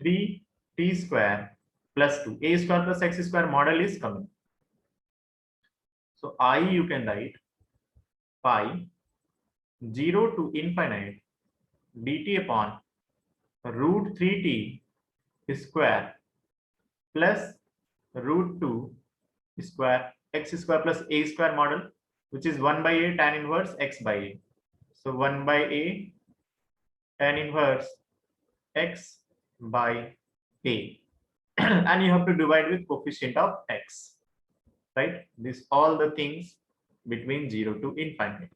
3 t square plus 2. A square plus x square model is coming. So I you can write pi 0 to infinite dt upon root 3t square plus root 2 square x square plus a square model, which is 1 by a tan inverse x by a. So 1 by a tan inverse x by a. And you have to divide with coefficient of x, right? This all the things between 0 to infinite.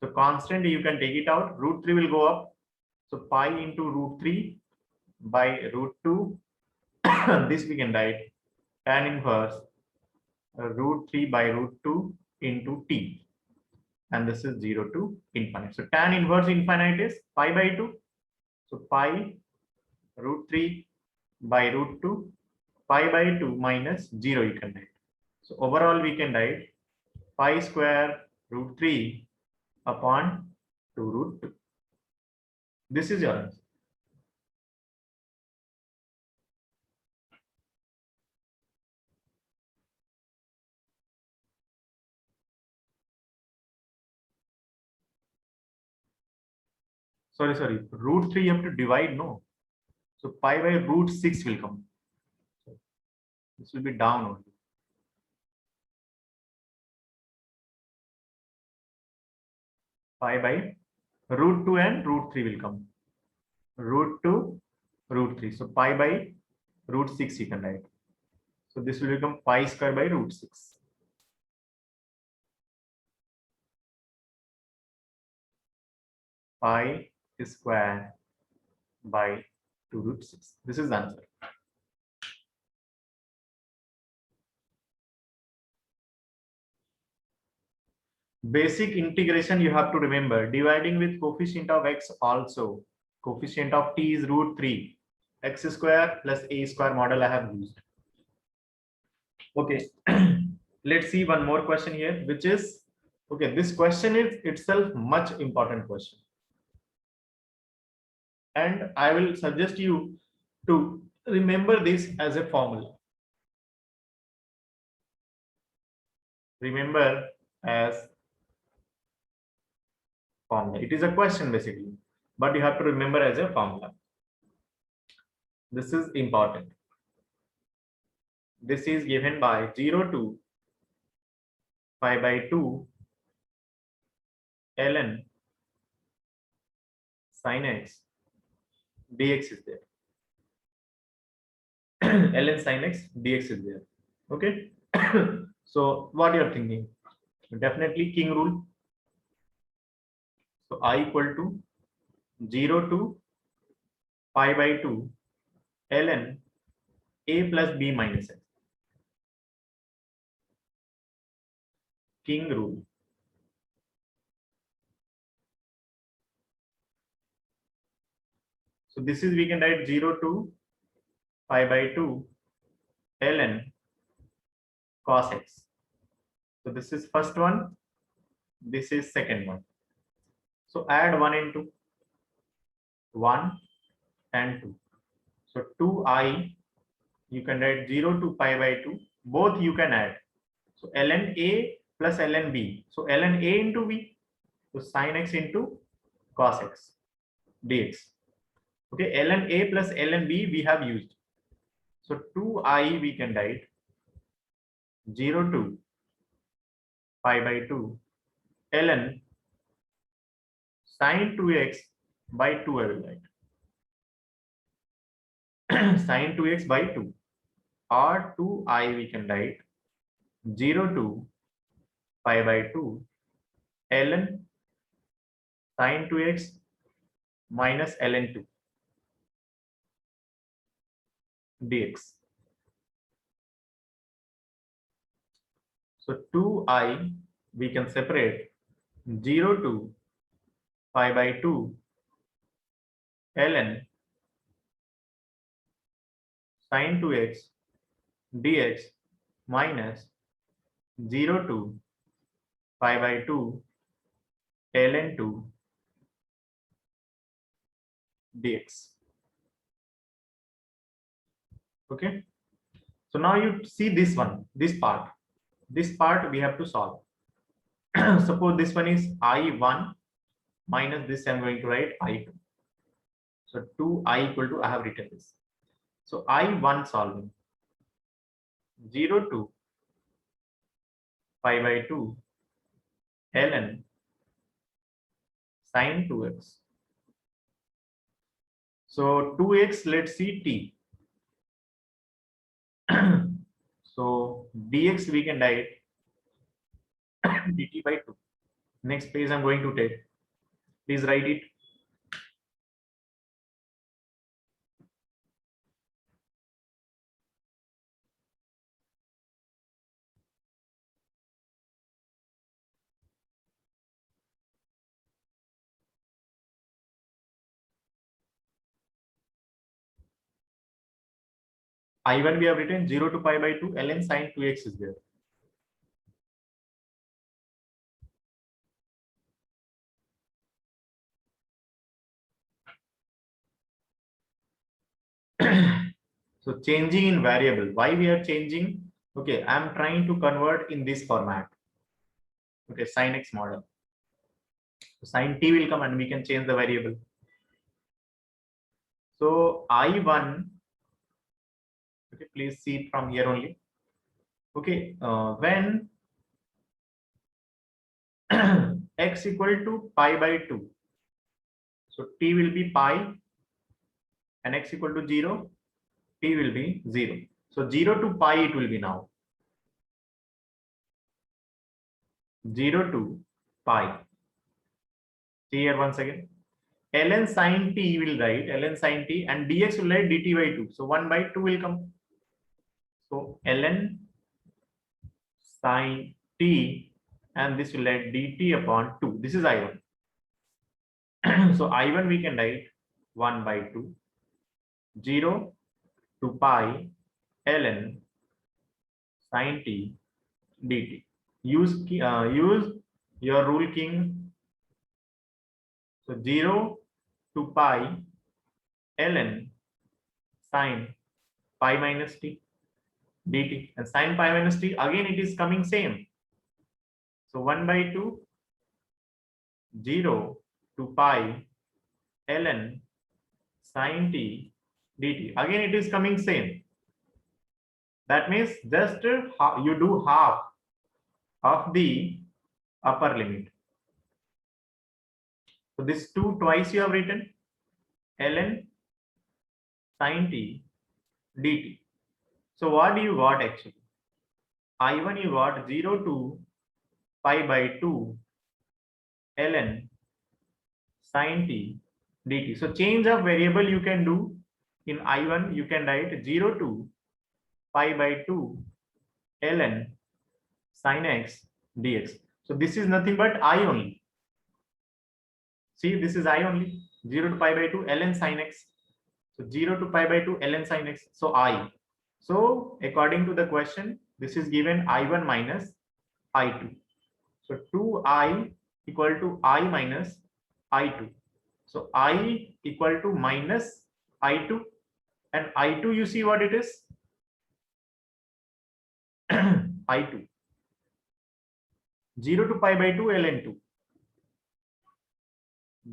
So constant you can take it out, root 3 will go up. So pi into root 3 by root 2. This we can write tan inverse root 3 by root 2 into t, and this is 0 to infinite. So tan inverse infinite is pi by 2. So pi root 3 by root 2, pi by 2 minus 0 you can write. So overall we can write pi square root 3 upon 2 root 2. This is your answer. Sorry, root 3 you have to divide, no? So pi by root 6 will come. This will be down only. Pi by root 2 and root 3 will come. Root 2, root 3. So pi by root 6 you can write. So this will become pi square by root 6. Pi square by 2 root 6. This is the answer. Basic integration you have to remember, dividing with coefficient of x also. Coefficient of t is root 3. X square plus a square model I have used. Okay, let's see one more question here, which is, okay, this question is itself much important question. And I will suggest you to remember this as a formula. Remember as formula. It is a question basically, but you have to remember as a formula. This is important. This is given by 0 to pi by 2 ln sin x dx is there. ln sin x dx is there. Okay. So what you are thinking? Definitely king rule. So I equal to 0 to pi by 2 ln a plus b minus x. King rule. So this is, we can write 0 to pi by 2 ln cos x. So this is first one, this is second one. So add 1 into 1 and 2. So 2i, you can write 0 to pi by 2, both you can add. So ln a plus ln b. So ln a into b, so sin x into cos x dx. Okay, ln a plus ln b we have used. So 2i we can write 0 to pi by 2 ln sin 2x by 2 I will write. Sin 2x by 2, or 2i we can write 0 to pi by 2 ln sin 2x minus ln 2 dx. So 2i we can separate 0 to pi by 2 ln sin 2x dx minus 0 to pi by 2 ln 2 dx. Okay. So now you see this one, this part we have to solve. Suppose this one is I1 minus this, I'm going to write I2. So 2I equal to, I have written this. So I1 solving 0 to pi by 2 ln sine 2x. So 2x, let's see t. So dx we can write dt by 2. Next page I'm going to take. Please write it. I1 we have written 0 to pi by 2 ln sine 2x is there. So changing in variable, why we are changing? Okay, I'm trying to convert in this format. Okay, sin x model. So sin t will come and we can change the variable. So I1, okay, please see it from here only. Okay, when x equal to pi by 2, so t will be pi, and x equal to 0, t will be 0. So 0 to pi it will be now. 0 to pi. See here once again. Ln sin t will write ln sin t, and dx will write dt by 2. So 1 by 2 will come. So ln sin t, and this will write dt upon 2. This is I1. So I1 we can write 1 by 2, 0 to pi ln sin t dt. Use your rule king. So 0 to pi ln sin pi minus t dt, and sin pi minus t, again it is coming same. So 1 by 2, 0 to pi ln sin t dt, again it is coming same. That means just you do half of the upper limit. So this 2 twice you have written ln sin t dt. So what do you got actually? I1 you got 0 to pi by 2 ln sin t dt. So change of variable you can do in I1, you can write 0 to pi by 2 ln sin x dx. So this is nothing but I only. See, this is I only. 0 to pi by 2 ln sin x. So 0 to pi by 2 ln sin x. So I. So according to the question, this is given I1 minus I2. So 2I equal to I minus I2. So I equal to minus I2, and I2 you see what it is? I2. 0 to pi by 2 ln 2.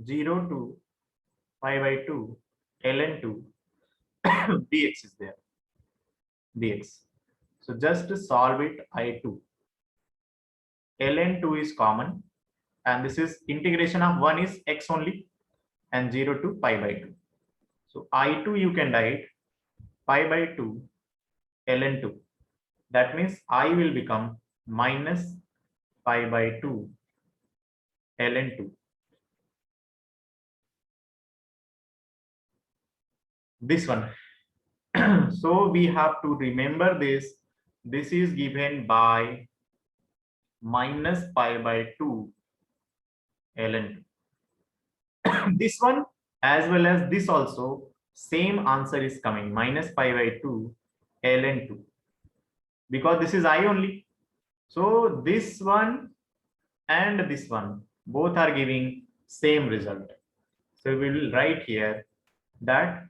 0 to pi by 2 ln 2 dx is there. Dx. So just to solve it, I2. ln 2 is common, and this is integration of 1 is x only, and 0 to pi by 2. So I2 you can write pi by 2 ln 2. That means I will become minus pi by 2 ln 2. This one. So we have to remember this. This is given by minus pi by 2 ln 2. This one as well as this also same answer is coming, minus pi by 2 ln 2, because this is I only. So this one and this one both are giving same result. So we will write here that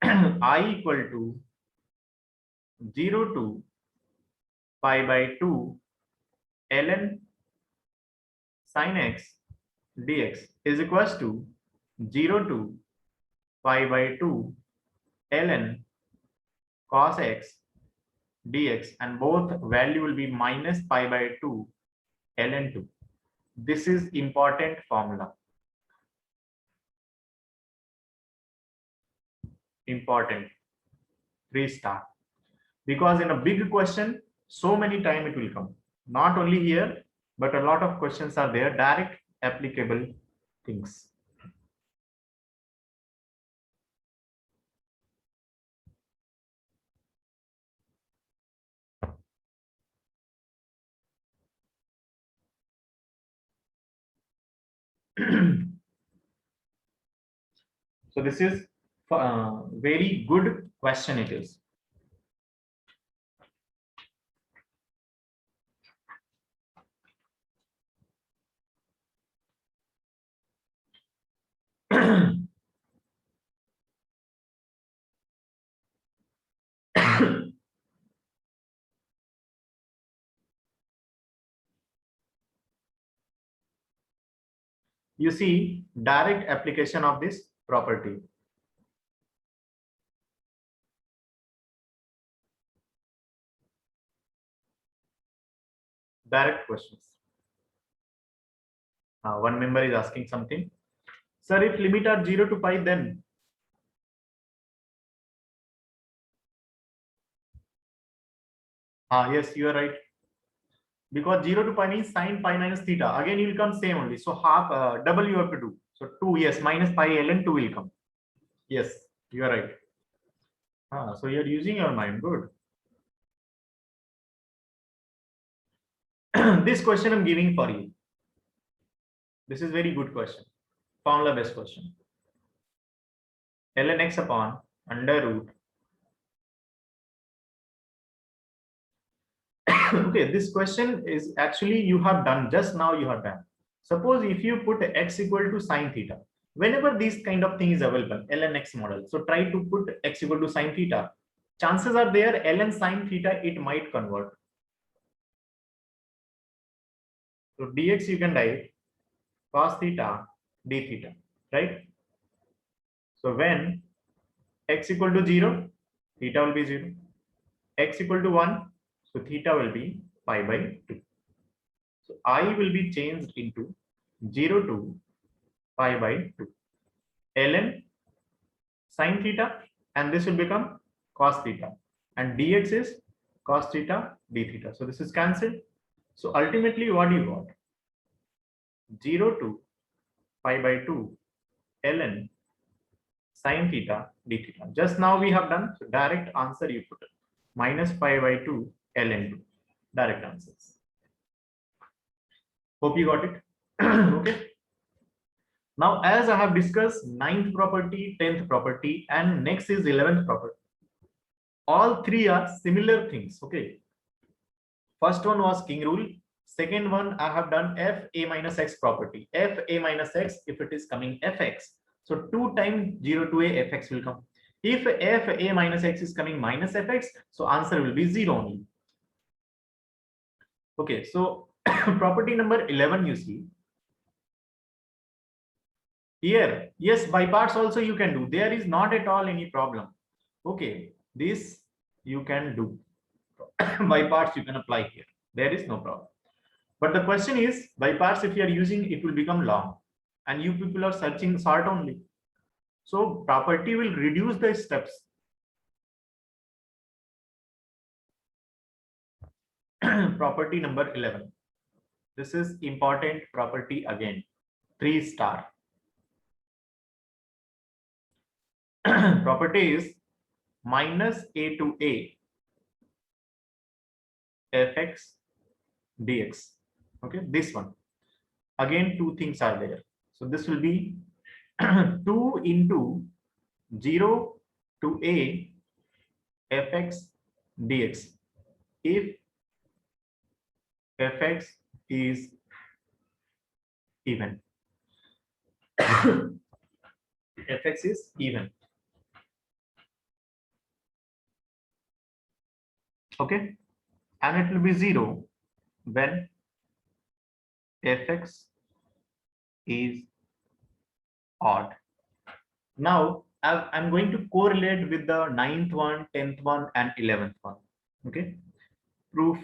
I equal to 0 to pi by 2 ln sin x dx is equals to 0 to pi by 2 ln cos x dx, and both value will be minus pi by 2 ln 2. This is important formula. Important 3-star, because in a big question so many time it will come. Not only here, but a lot of questions are there, direct applicable things. So this is very good question it is. You see direct application of this property. Direct questions. One member is asking something. Sir, if limit are 0 to pi, then yes, you are right. Because 0 to pi means sine pi minus theta. Again, you will come same only. So half double you have to do. So 2, yes, minus pi ln 2 will come. Yes, you are right. So you are using your mind. Good. This question I'm giving for you. This is very good question. Formula based question. Ln x upon under root. Okay, this question is actually you have done just now. You have done. Suppose if you put x equal to sine theta, whenever this kind of thing is available, ln x model. So try to put x equal to sine theta. Chances are there ln sine theta it might convert. So dx you can write cos theta d theta, right? So when x equal to 0, theta will be 0. X equal to 1, so theta will be pi by 2. So I will be changed into 0 to pi by 2. Ln sine theta, and this will become cos theta, and dx is cos theta d theta. So this is cancelled. So ultimately what you got? 0 to pi by 2 ln sine theta d theta. Just now we have done, so direct answer you put minus pi by 2 ln 2. Direct answers. Hope you got it. Okay. Now, as I have discussed 9th property, 10th property, and next is 11th property. All three are similar things. Okay. First one was king rule. Second one, I have done f a minus x property. F a minus x, if it is coming fx, so 2 times 0 to a fx will come. If f a minus x is coming minus fx, so answer will be 0 only. Okay, so property number 11 you see. Here, yes, by parts also you can do. There is not at all any problem. Okay, this you can do. By parts you can apply here. There is no problem. But the question is, by parts if you are using, it will become long. And you people are searching sort only. So property will reduce the steps. Property number 11. This is important property again. 3-star. Property is minus a to a fx dx. Okay, this one. Again, two things are there. So this will be 2 into 0 to a fx dx. If fx is even. Fx is even. Okay, and it will be 0 when fx is odd. Now I'm going to correlate with the 9th one, 10th one, and 11th one. Okay, proof.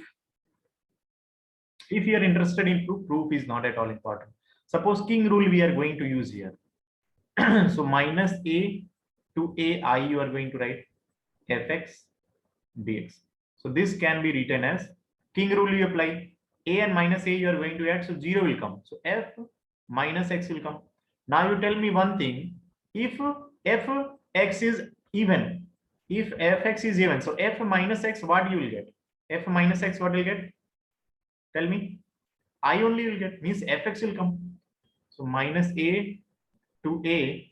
If you are interested in proof, proof is not at all important. Suppose king rule we are going to use here. So minus a to ai you are going to write fx dx. So this can be written as king rule you apply. A and minus a you are going to add, so 0 will come. So f minus x will come. Now you tell me one thing. If fx is even, if fx is even, so f minus x, what you will get? F minus x, what will get? Tell me. I only will get, means fx will come. So minus a to a,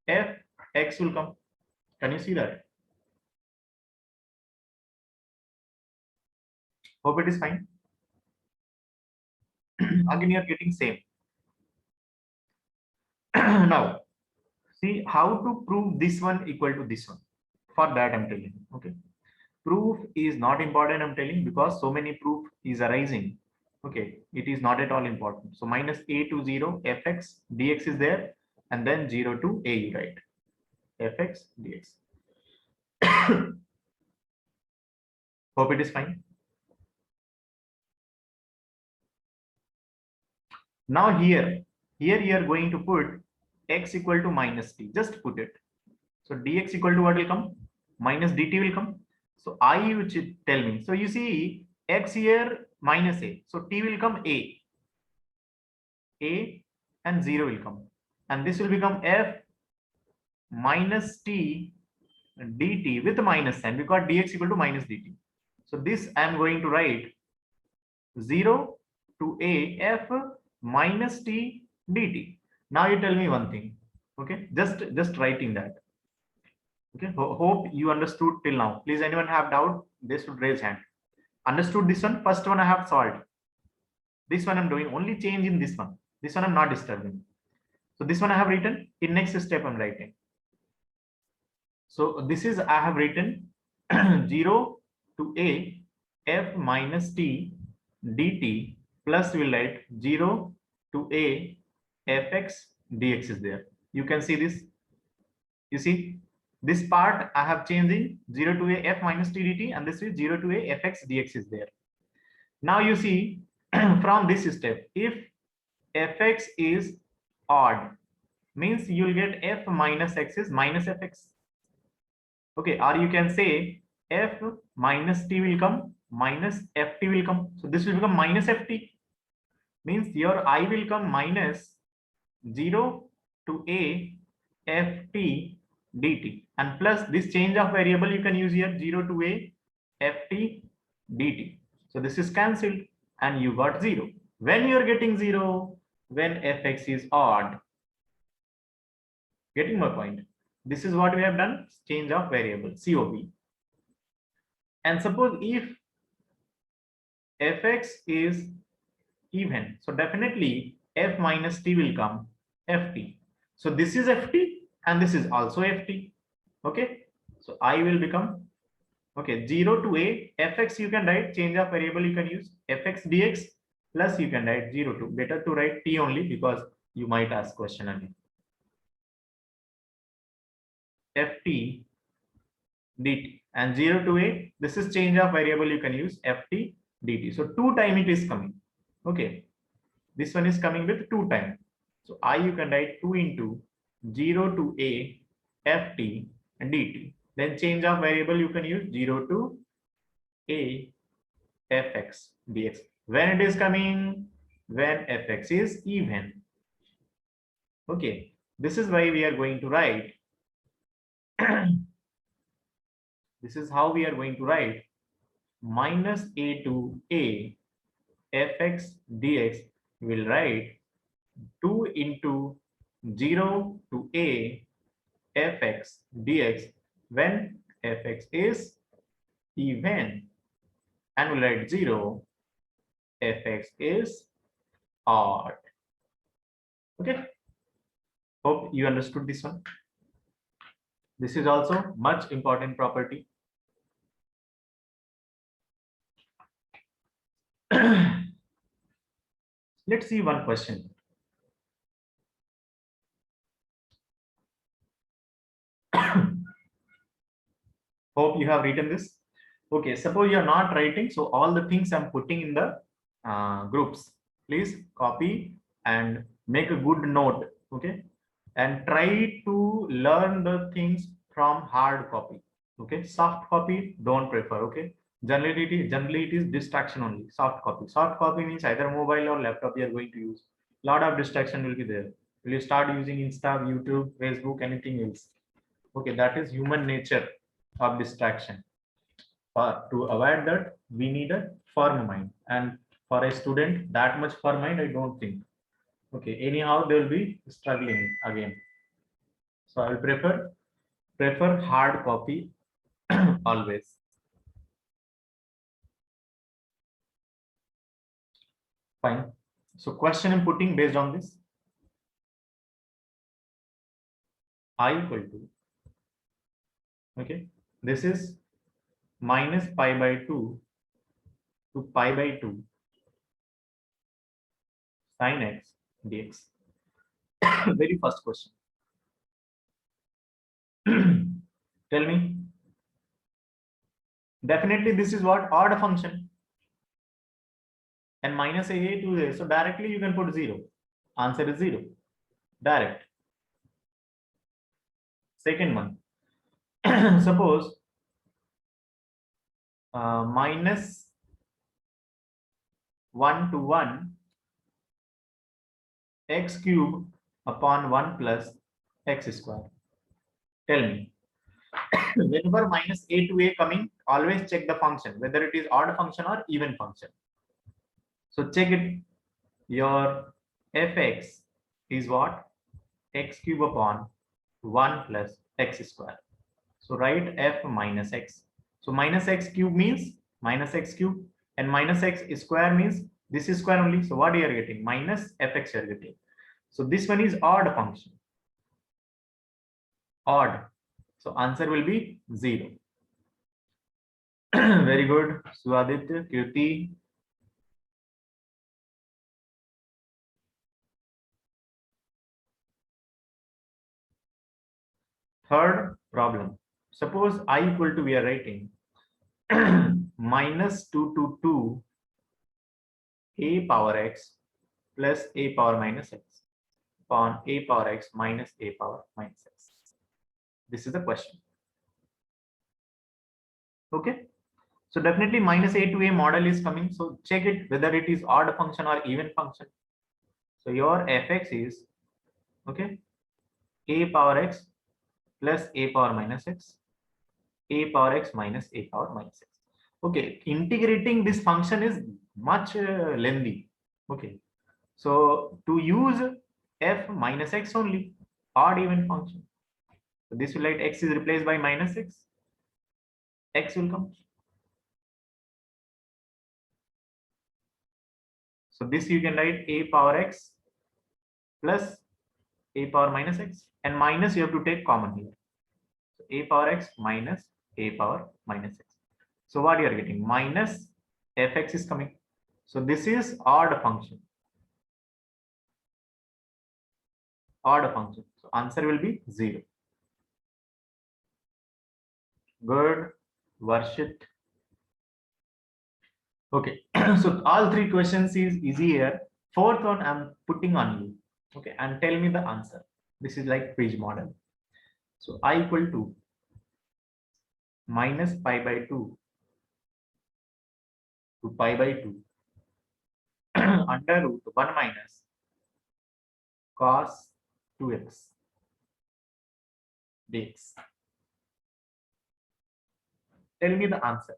f x will come. Can you see that? Hope it is fine. Again, you are getting same. Now, see how to prove this one equal to this one. For that, I'm telling you. Okay. Proof is not important, I'm telling, because so many proof is arising. Okay. It is not at all important. So minus a to 0, fx dx is there, and then 0 to a, you write fx dx. Hope it is fine. Now here you are going to put x equal to minus t. Just put it. So dx equal to what will come? Minus dt will come. So I which tell me. So you see x here minus a. So t will come a, and 0 will come. And this will become f minus t dt with minus sign, because dx equal to minus dt. So this I am going to write 0 to a f minus t dt. Now you tell me one thing. Okay, just writing that. Okay, hope you understood till now. Please, anyone have doubt, they should raise hand. Understood this one? First one I have solved. This one I'm doing only change in this one. This one I'm not disturbing. So this one I have written. In next step I'm writing. So this is I have written 0 to a f minus t dt plus will write 0 to a fx dx is there. You can see this. You see this part I have changing 0 to a f minus t dt, and this is 0 to a fx dx is there. Now you see from this step, if fx is odd, means you will get f minus x is minus fx. Okay, or you can say f minus t will come, minus ft will come. So this will become minus ft, means your I will come minus 0 to a ft dt, and plus this change of variable you can use here 0 to a ft dt. So this is cancelled and you got 0. When you are getting 0, when fx is odd. Getting my point? This is what we have done, change of variable, COV. And suppose if fx is even, so definitely f minus t will come ft. So this is ft and this is also ft. Okay, so I will become, okay, 0 to a fx you can write, change of variable you can use fx dx, plus you can write 0 to, better to write t only because you might ask question again, ft dt, and 0 to a, this is change of variable you can use ft dt. So 2 time it is coming. Okay, this one is coming with 2 time. So I you can write 2 into 0 to a ft and dt. Then change of variable you can use 0 to a fx dx. When it is coming, when fx is even. Okay, this is why we are going to write. This is how we are going to write minus a to a fx dx. We will write 2 into 0 to a fx dx when fx is even, and we'll write 0 fx is odd. Okay, hope you understood this one. This is also much important property. Let's see one question. Hope you have written this. Okay, suppose you are not writing, so all the things I'm putting in the groups. Please copy and make a good note. Okay, and try to learn the things from hard copy. Okay, soft copy don't prefer. Okay, generally it is distraction only. Soft copy means either mobile or laptop you are going to use. Lot of distraction will be there. Will you start using Insta, YouTube, Facebook, anything else? Okay, that is human nature of distraction. To avoid that, we need a firm mind, and for a student that much firm mind I don't think. Okay, anyhow they will be struggling again. So I will prefer hard copy always. Fine. So question I'm putting based on this, I equal to, okay, this is minus pi by 2 to pi by 2 sin x dx. Very first question. Tell me. Definitely this is what? Odd function. And minus a to a. So directly you can put 0. Answer is 0. Direct. Second one. Suppose minus 1 to 1 x cube upon 1 plus x square. Tell me. Whenever minus a to a coming, always check the function, whether it is odd function or even function. So check it. Your fx is what? X cube upon 1 plus x square. So write f minus x. So minus x cube means minus x cube, and minus x square means this is square only. So what you are getting? Minus fx you are getting. So this one is odd function. Odd. So answer will be 0. Very good. Suaditya, Kirti. Third problem. Suppose I equal to, we are writing minus 2 to 2 a power x plus a power minus x upon a power x minus a power minus x. This is the question. Okay. So definitely minus a to a model is coming. So check it whether it is odd function or even function. So your fx is, okay, a power x plus a power minus x, a power x minus a power minus x. Okay, integrating this function is much lengthy. Okay, so to use f minus x only, odd even function. So this will write x is replaced by minus x will come. So this you can write a power x plus a power minus x, and minus you have to take common here. So a power x minus a power minus x. So what you are getting? Minus fx is coming. So this is odd function. Odd function. So answer will be 0. Good. Varshit. Okay. So all three questions is easy here. Fourth one I'm putting on you. Okay. And tell me the answer. This is like quiz model. So I equal to minus pi by 2 to pi by 2 under root 1 minus cos 2x dx. Tell me the answer.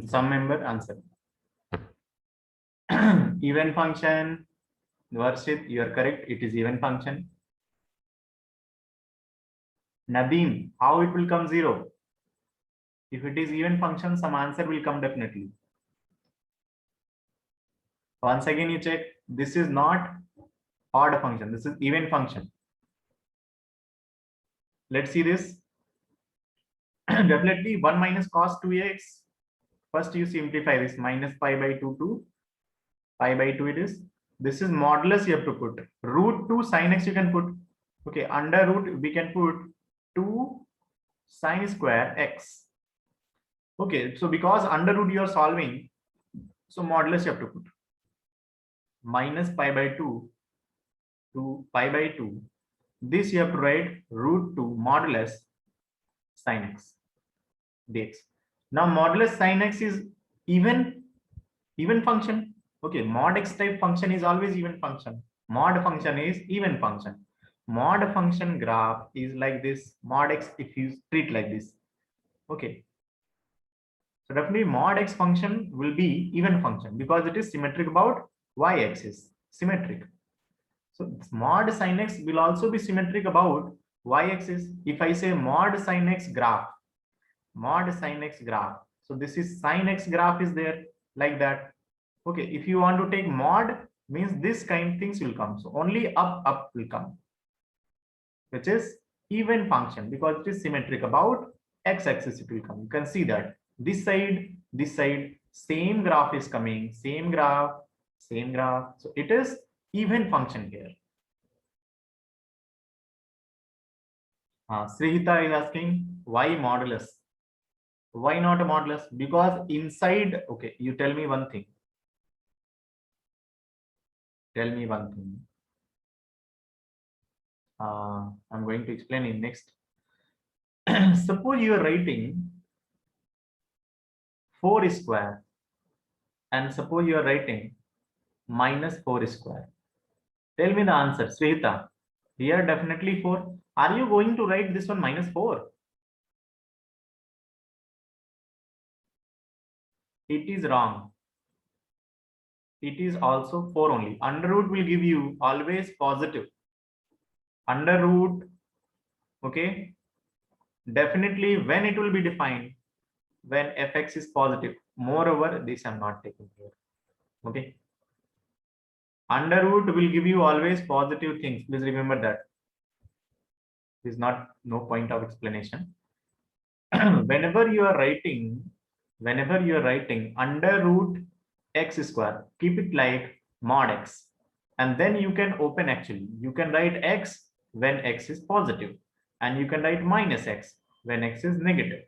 Some member answer. Even function. Varshit, you are correct. It is even function. Nadeem, how it will come 0? If it is even function, some answer will come definitely. Once again, you check. This is not odd function. This is even function. Let's see this. Definitely 1 minus cos 2x. First, you simplify this minus pi by 2 to pi by 2 it is. This is modulus you have to put. Root 2 sin x you can put. Okay, under root we can put 2 sin square x. Okay, so because under root you are solving, so modulus you have to put. Minus pi by 2 to pi by 2. This you have to write root 2 modulus sin x dx. Now modulus sin x is even function. Okay, mod x type function is always even function. Mod function is even function. Mod function graph is like this. Mod x if you treat like this. Okay. So definitely mod x function will be even function because it is symmetric about y axis. Symmetric. So mod sin x will also be symmetric about y axis. If I say mod sin x graph, mod sin x graph. So this is sin x graph is there like that. Okay, if you want to take mod, means this kind things will come. So only up will come, which is even function because it is symmetric about x-axis it will come. You can see that this side, same graph is coming, same graph. So it is even function here. Srihita is asking why modulus? Why not a modulus? Because inside, okay, you tell me one thing. Tell me one thing. I'm going to explain in next. Suppose you are writing 4 square and suppose you are writing minus 4 square. Tell me the answer, Srihita. Here definitely 4. Are you going to write this one minus 4? It is wrong. It is also 4 only. Under root will give you always positive. Under root, okay, definitely when it will be defined, when fx is positive. Moreover, this I'm not taking here. Okay. Under root will give you always positive things. Please remember that. This is not no point of explanation. Whenever you are writing under root x square, keep it like mod x. And then you can open actually. You can write x when x is positive. And you can write minus x when x is negative.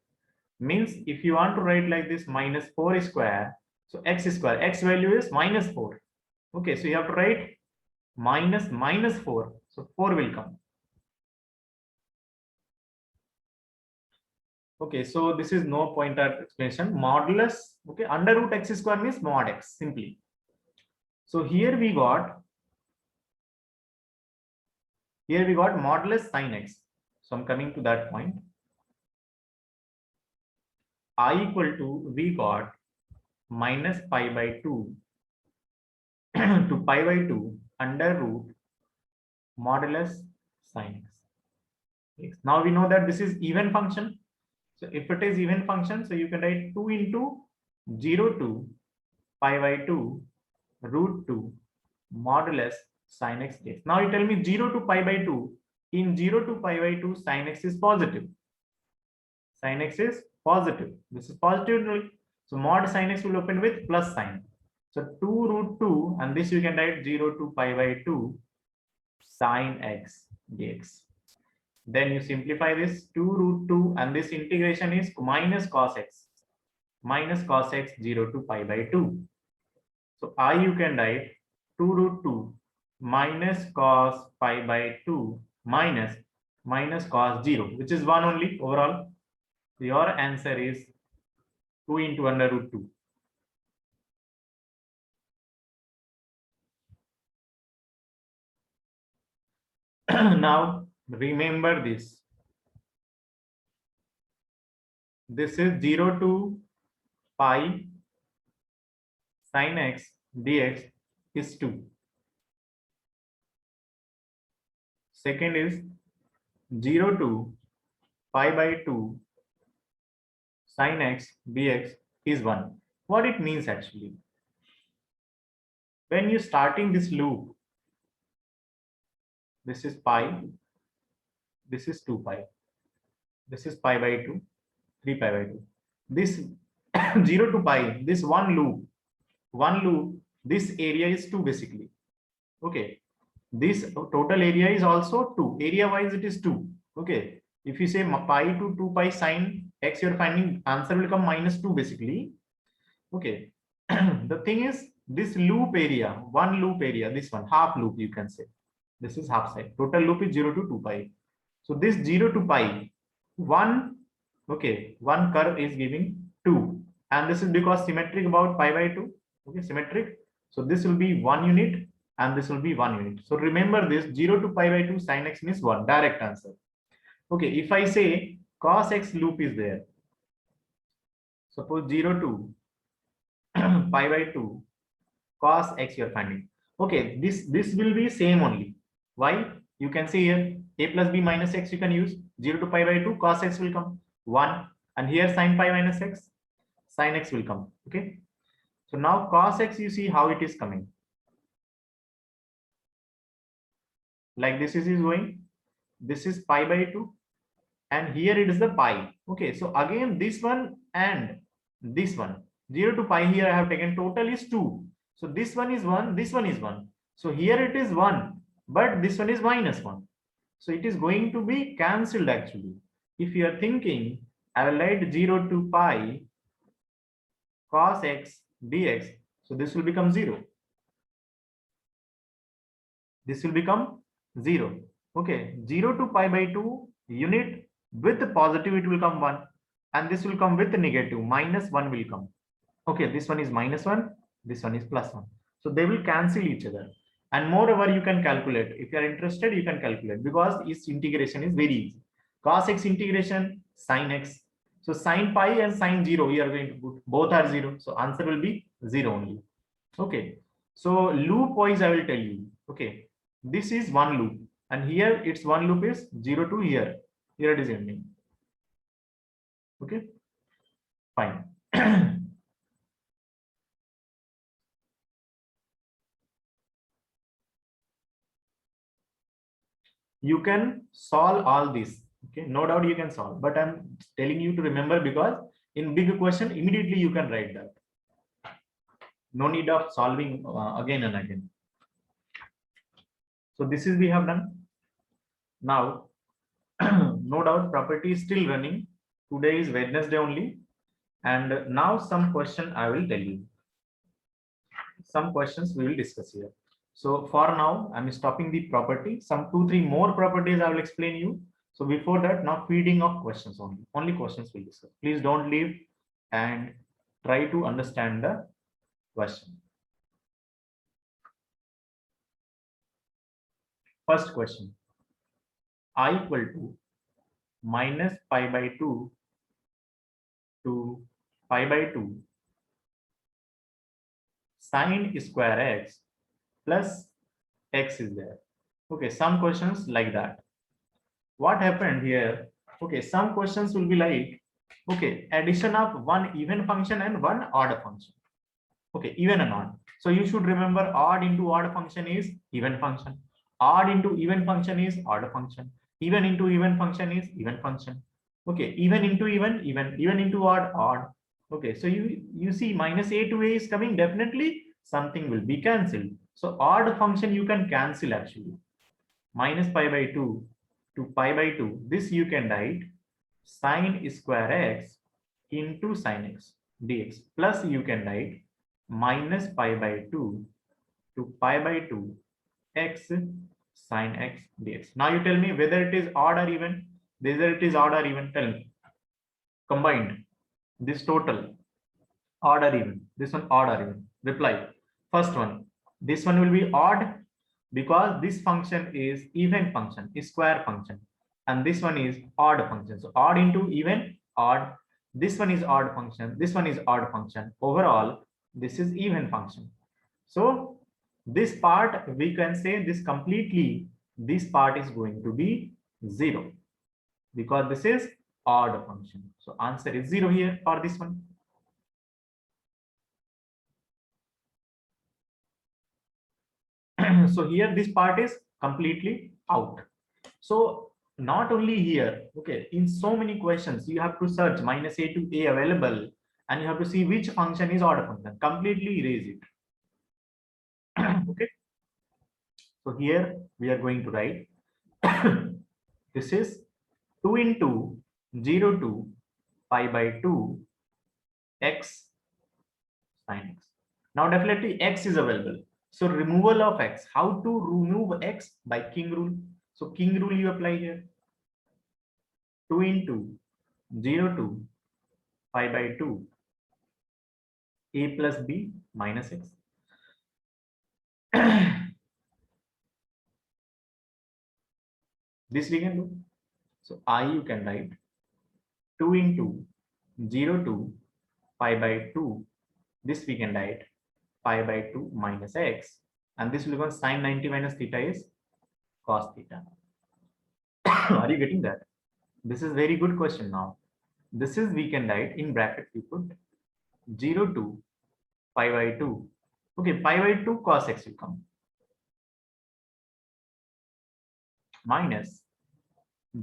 Means if you want to write like this minus 4 square, so x square, x value is minus 4. Okay, so you have to write minus 4. So 4 will come. Okay, so this is no pointer explanation. Modulus, okay, under root x square means mod x simply. So here we got modulus sin x. So I'm coming to that point. I equal to, we got minus pi by 2 to pi by 2 under root modulus sin x. Now we know that this is even function. So if it is even function, so you can write 2 into 0 to pi by 2 root 2 modulus sin x dx. Now you tell me 0 to pi by 2. In 0 to pi by 2, sin x is positive. Sin x is positive. This is positive. So mod sin x will open with plus sign. So 2 root 2, and this you can write 0 to pi by 2 sin x dx. Then you simplify this 2 root 2, and this integration is minus cos x. Minus cos x 0 to pi by 2. So I you can write 2 root 2 minus cos pi by 2 minus cos 0, which is 1 only overall. So your answer is 2 into under root 2. Now remember this. This is 0 to pi sin x dx is 2. Second is 0 to pi by 2 sin x dx is 1. What it means actually? When you starting this loop, this is pi, this is 2 pi, this is pi by 2, 3 pi by 2. This 0 to pi, this one loop, this area is 2 basically. Okay, this total area is also 2. Area wise it is 2. Okay, if you say pi to 2 pi sin x, you're finding answer will come -2 basically. Okay, the thing is this loop area, one loop area, this one half loop you can say, this is half side. Total loop is 0 to 2 pi. So this 0 to pi, one, okay, one curve is giving 2, and this is because symmetric about pi by 2. Okay, symmetric. So this will be 1 unit and this will be 1 unit. So remember this 0 to pi by 2 sin x means 1, direct answer. Okay, if I say cos x loop is there, suppose 0 to pi by 2 cos x you're finding. Okay, this will be same only. Why? You can see here a plus b minus x you can use. 0 to pi by 2 cos x will come 1, and here sin pi minus x sin x will come. Okay, so now cos x, you see how it is coming. Like this is going, this is pi by 2, and here it is the pi. Okay, so again this one and this one, 0 to pi, here I have taken total is 2. So this one is 1, this one is 1. So here it is 1, but this one is -1. So it is going to be cancelled actually. If you are thinking, I will write 0 to pi cos x dx. So this will become 0. This will become 0. Okay, 0 to pi by 2 unit with positive it will come 1, and this will come with negative, -1 will come. Okay, this one is -1, this one is +1. So they will cancel each other. And moreover, you can calculate. If you are interested, you can calculate, because its integration is very easy. Cos x integration sin x. So sin pi and sin 0, we are going to put both are 0. So answer will be 0 only. Okay. So loop wise, I will tell you. Okay. This is one loop, and here its one loop is 0 to here. Here it is ending. Okay. Fine. You can solve all this. Okay, no doubt you can solve, but I'm telling you to remember, because in big question immediately you can write that. No need of solving again and again. So this is we have done. Now, no doubt property is still running. Today is Wednesday only, and now some question I will tell you. Some questions we will discuss here. So for now, I'm stopping the property. Some 2-3 more properties I will explain you. So before that, now feeding of questions only. Only questions we'll discuss. Please don't leave and try to understand the question. First question. I equal to minus pi by 2 to pi by 2 sine square x plus x is there. Okay, some questions like that. What happened here? Okay, some questions will be like, okay, addition of one even function and one odd function. Okay, even and odd. So you should remember, odd into odd function is even function. Odd into even function is odd function. Even into even function is even function. Okay, even into even into odd, odd. Okay, so you see minus a to a is coming, definitely something will be cancelled. So odd function you can cancel actually. Minus pi by 2 to pi by 2. This you can write sine square x into sine x dx, plus you can write minus pi by 2 to pi by 2 x sine x dx. Now you tell me whether it is odd or even. Whether it is odd or even, tell me. Combined, this total, odd or even. This one odd or even. Reply. First one, this one will be odd, because this function is even function, is square function, and this one is odd function. So odd into even, odd. this one is odd function, this one is odd function. Overall, this is even function. So this part, we can say this completely, this part is going to be 0 because this is odd function. So answer is 0 here for this one. So here this part is completely out. So not only here, okay, in so many questions you have to search minus a to a available, and you have to see which function is odd function, completely erase it. Okay, so here we are going to write this is 2 into 0 to pi by 2 x sin x. Now definitely x is available. So removal of x. How to remove x? By king rule. So king rule you apply here. 2 into 0 to pi by 2 a plus b minus x. This we can do. So I you can write 2 into 0 to pi by 2. This we can write pi by 2 minus x. And this will become sine 90 minus theta is cos theta. Are you getting that? This is very good question now. This is we can write in bracket we put 0 to pi by 2. Okay, pi by 2 cos x will come minus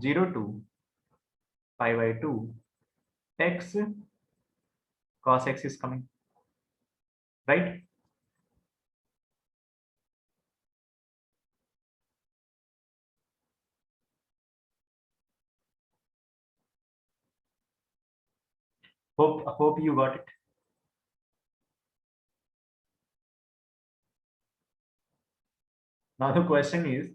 0 to pi by 2 x cos x is coming, right? Hope you got it. Now the question is,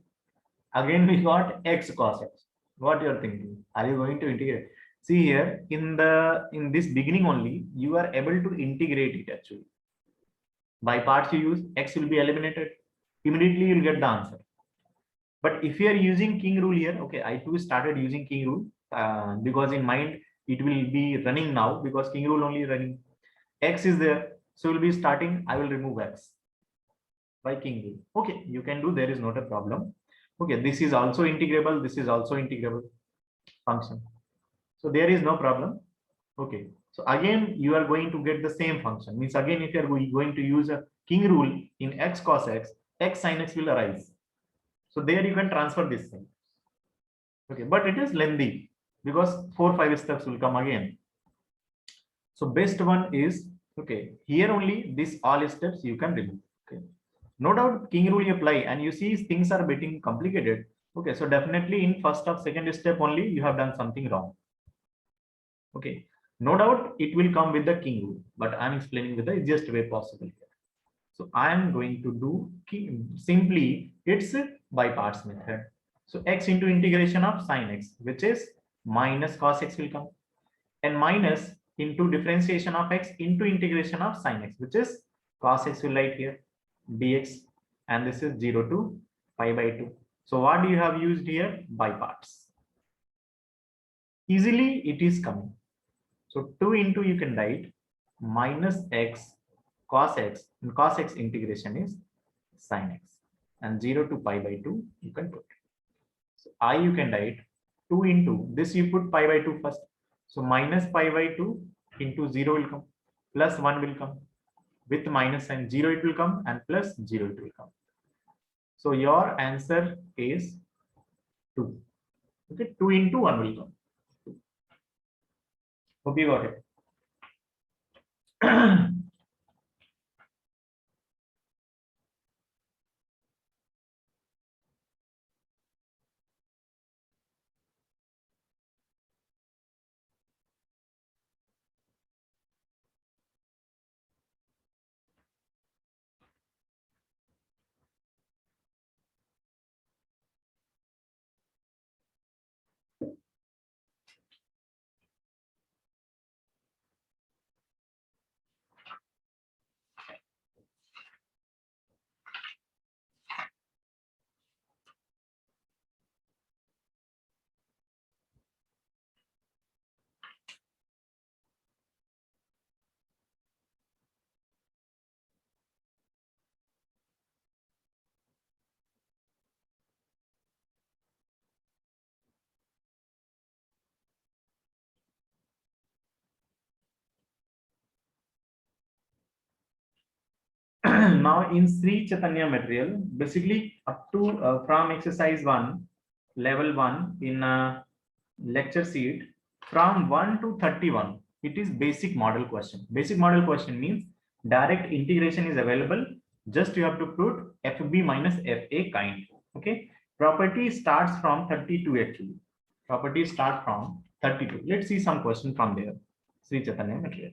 again we got x cos x. What you're thinking? Are you going to integrate? See here in this beginning only you are able to integrate it actually. By parts you use, x will be eliminated. Immediately you'll get the answer. But if you are using king rule here, okay, I too started using king rule because in mind it will be running now because king rule only running. X is there, so we'll be starting. I will remove x by king rule. Okay, you can do. There is not a problem. Okay, this is also integrable. This is also integrable function. So there is no problem. Okay, so again you are going to get the same function. Means again if you are going to use a king rule in x cos x, x sin x will arise. So there you can transfer this thing. Okay, but it is lengthy because 4-5 steps will come again. So best one is, okay, here only this all steps you can remove. Okay, no doubt king rule you apply and you see things are getting complicated. Okay, so definitely in first or second step only you have done something wrong. Okay, no doubt it will come with the king rule, but I'm explaining with the easiest way possible here. So I am going to do simply it's by parts method. So x into integration of sine x, which is minus cos x will come, and minus into differentiation of x into integration of sine x, which is cos x will write here dx, and this is 0 to pi by 2. So what do you have used here? By parts. Easily it is coming. So 2 into you can write minus x cos x, and cos x integration is sine x, and 0 to pi by 2 you can put. So I you can write 2 into this you put pi by 2 first. So minus pi by 2 into 0 will come, plus 1 will come, with minus sign 0 it will come, and plus 0 it will come. So your answer is 2. Okay, 2 into 1 will come. Hope you got it. now in Sri Chaitanya material, basically up to from exercise 1, level 1 in lecture sheet, from 1 to 31, it is basic model question. Basic model question means direct integration is available. Just you have to put FB minus FA kind. Okay. Property starts from 32 actually. Property start from 32. Let's see some question from there. Sri Chaitanya material.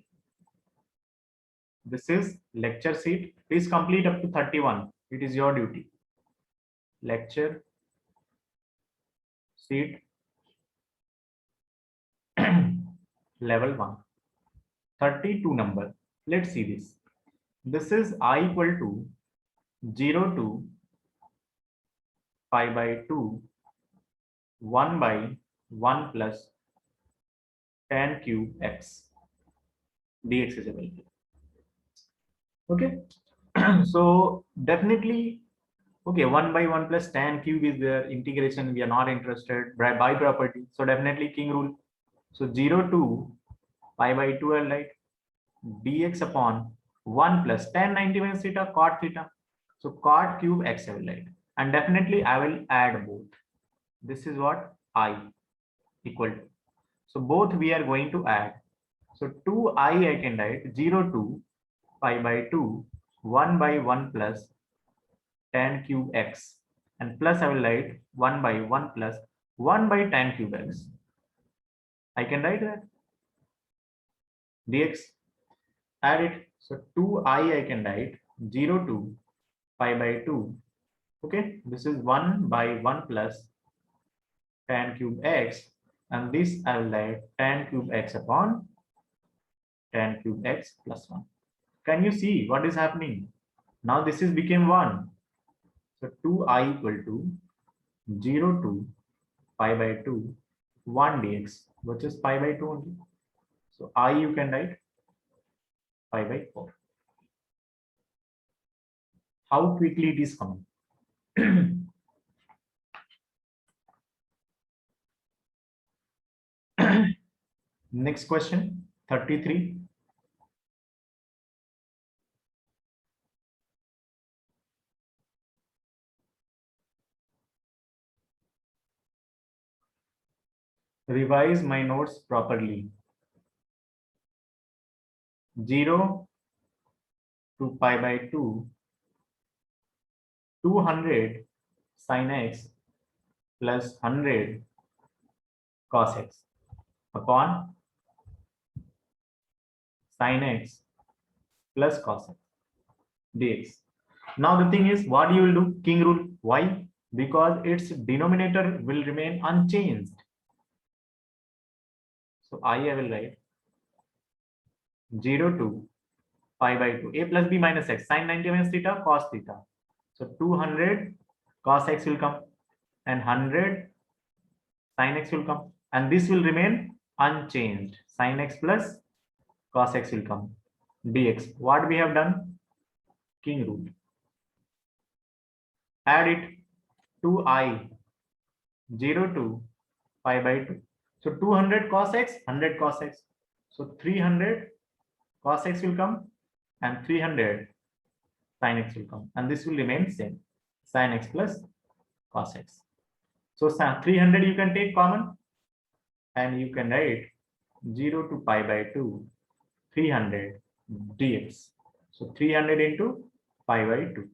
This is lecture sheet. Please complete up to 31. It is your duty. Lecture sheet level 1. 32 number. Let's see this. This is I equal to 0 to pi by 2, 1 by 1 plus tan cube x dx is available. Okay. So definitely, okay, 1 by 1 plus tan cube is there. Integration, we are not interested by property. So definitely king rule. So 0 to pi by 2 I'll write dx upon 1 plus tan 90 minus theta cot theta. So cot cube x I will write. And definitely I will add both. This is what I equal to. So both we are going to add. So 2i I can write 0 to pi by 2, 1 by 1 plus tan cube x, and plus I will write 1 by 1 plus 1 by tan cube x. I can write that dx, add it. So 2i I can write 0 to pi by 2. Okay, this is 1 by 1 plus tan cube x, and this I will write tan cube x upon tan cube x plus 1. Can you see what is happening? Now this is became 1. So 2i equal to 0 to pi by 2, 1 dx, which is pi by 2 only. So I you can write pi by 4. How quickly it is coming. Next question, 33. Revise my notes properly. 0 to pi by 2, 200 sin x plus 100 cos x upon sin x plus cos x dx. Now the thing is, what you will do? King rule. Why? Because its denominator will remain unchanged. So I will write 0 to pi by 2, a plus b minus x, sin 90 minus theta cos theta. So 200 cos x will come and 100 sin x will come, and this will remain unchanged. Sin x plus cos x will come dx. What we have done? King rule. Add it. 2i 0 to pi by 2. So 200 cos x, 100 cos x. So 300 cos x will come and 300 sin x will come, and this will remain same. Sin x plus cos x. So 300 you can take common and you can write 0 to pi by 2, 300 dx. So 300 into pi by 2.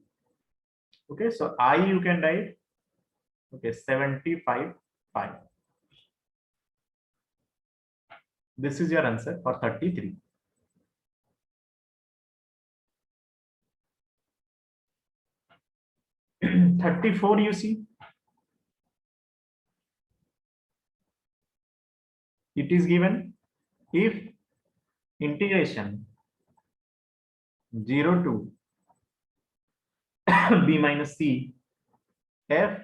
Okay, so I you can write, okay, 75 pi. This is your answer for 33. $34 you see. It is given if integration 0 to b minus c f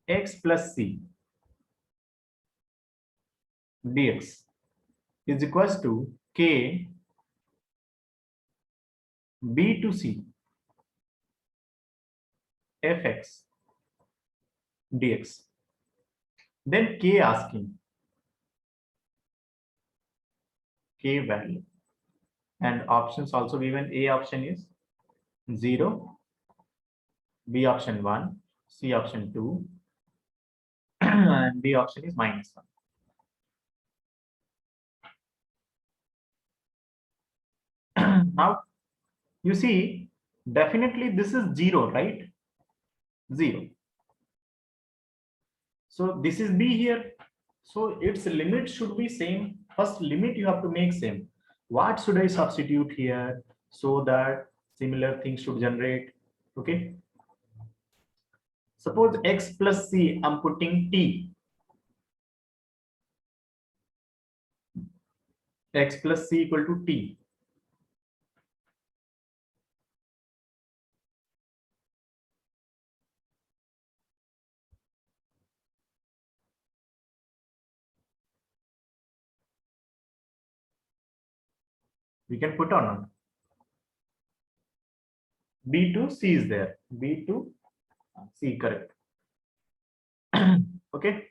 x plus c dx is equals to k b to c fx dx. Then k asking k value, and options also given. A option is 0, B option 1, C option 2, and D option is -1. Now you see, definitely this is 0, right? 0. So this is B here. So its limit should be same. First limit you have to make same. What should I substitute here so that similar things should generate? Okay. Suppose x plus c, I'm putting t. X plus c equal to t. We can put on B to C is there. B to C, correct. Okay.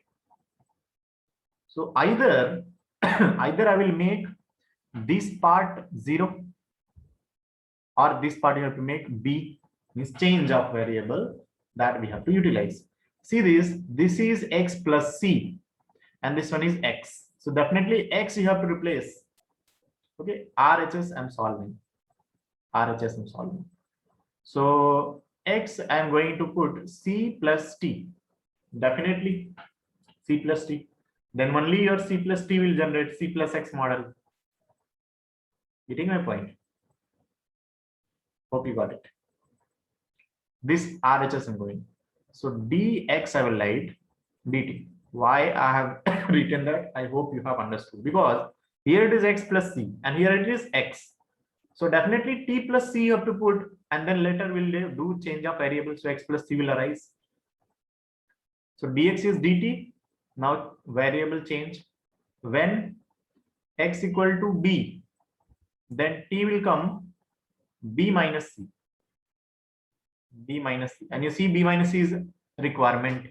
So either either I will make this part 0 or this part you have to make B, means change of variable that we have to utilize. See this is x plus c and this one is x. So definitely x you have to replace. Okay, RHS I'm solving. RHS I'm solving. So x I'm going to put c plus t. Definitely c plus t. Then only your c plus t will generate c plus x model. Getting my point? Hope you got it. This RHS I'm going. So dx I will write dt. Why I have written that? I hope you have understood, because here it is x plus c and here it is x. So definitely t plus c you have to put, and then later we'll do change of variables, so x plus c will arise. So dx is dt. Now variable change. When x equal to b, then t will come b minus c. B minus c, and you see b minus c is requirement.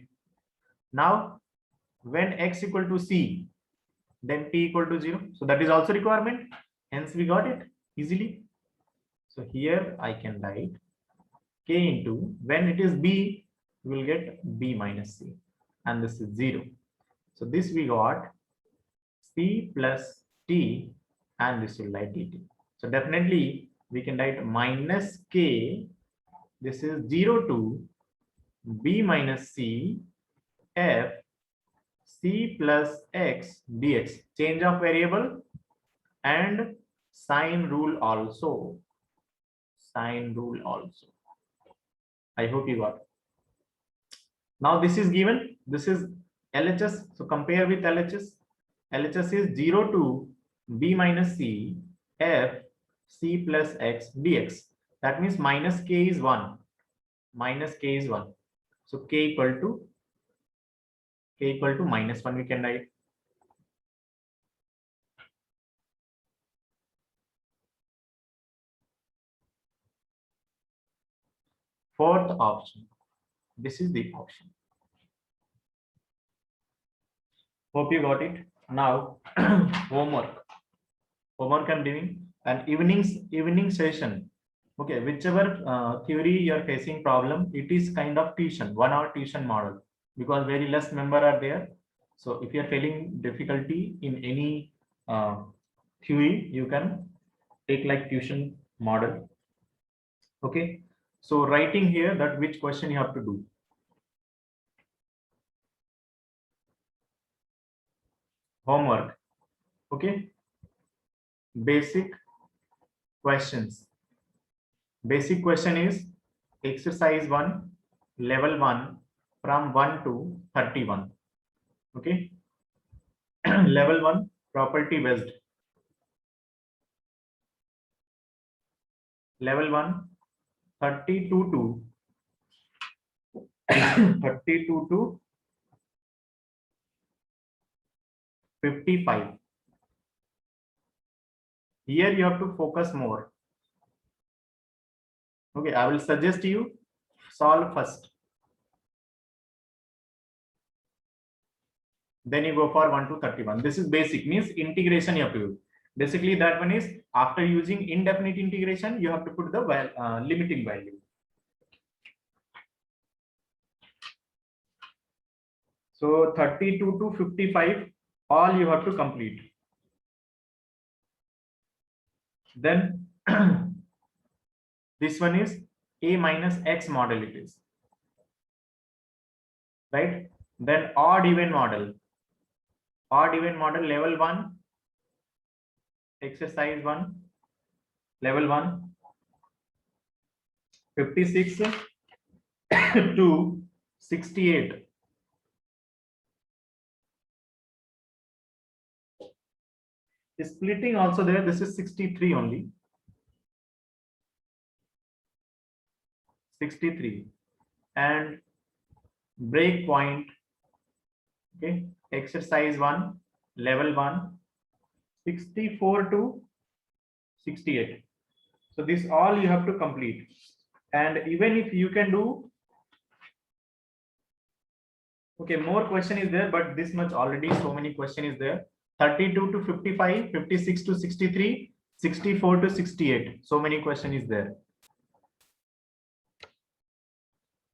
Now when x equal to c, then t equal to 0, so that is also requirement, hence we got it easily. So here I can write k into, when it is b, we will get b minus c, and this is 0. So this we got c plus t, and this will write dt. So definitely we can write minus k, this is 0 to b minus c f c plus x dx, change of variable and sign rule also. Sign rule also. I hope you got it. Now this is given, this is LHS, so compare with LHS. LHS is 0 to b minus c f c plus x dx. That means minus k is 1. Minus k is 1. So k equal to -1 we can write. Fourth option. This is the option. Hope you got it. Now homework. Homework I'm doing an evening session. Okay, whichever theory you're facing problem, it is kind of tuition, 1 hour tuition model, because very less member are there. So if you're feeling difficulty in any theory, you can take like tuition model. Okay, so writing here that which question you have to do. Homework. Okay, basic questions. Basic question is exercise 1, level 1, from 1 to 31. Okay. Level 1, property based. Level 1, 32 to 32 to 55. Here you have to focus more. Okay, I will suggest you solve first. Then you go for 1 to 31. This is basic, means integration you have to do. Basically, that one is after using indefinite integration, you have to put the limiting value. So 32 to 55, all you have to complete. Then this one is a minus x model it is. Right? Then odd even model. Odd even model level 1, exercise 1, level 1, 56 to 68. Splitting also there, this is 63 only. 63 and break point. Okay, exercise 1, level 1, 64 to 68. So this all you have to complete. And even if you can do, okay, more question is there, but this much already so many question is there. 32 to 55, 56 to 63, 64 to 68. So many question is there.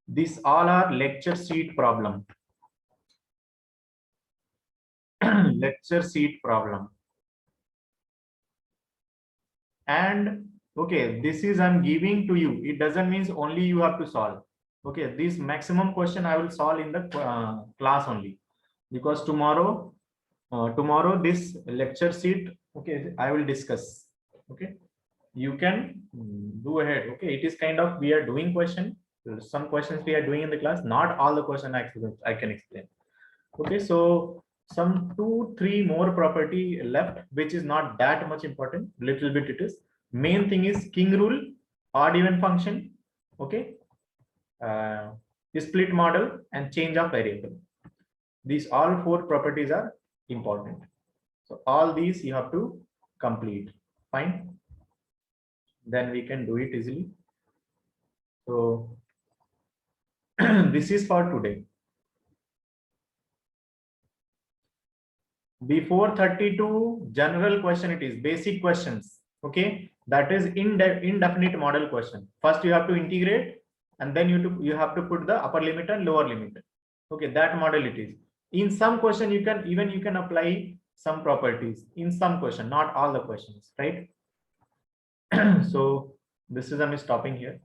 These all are lecture sheet problem. Lecture sheet problem. And okay, this is I'm giving to you. It doesn't mean only you have to solve. Okay, this maximum question I will solve in the class only, because tomorrow this lecture sheet, okay, I will discuss. Okay, you can do ahead. Okay, it is kind of we are doing question. Some questions we are doing in the class. Not all the question I can explain. Okay, so some 2-3 more property left, which is not that much important. Little bit it is. Main thing is king rule, odd even function. Okay, split model and change of variable. These all 4 properties are important. So all these you have to complete. Fine. Then we can do it easily. So this is for today. Before 32, general question it is, basic questions. Okay, that is indefinite model question. First you have to integrate, and then you have to put the upper limit and lower limit. Okay, that model it is. In some question you can apply some properties in some question, not all the questions, right? So this is I'm stopping here.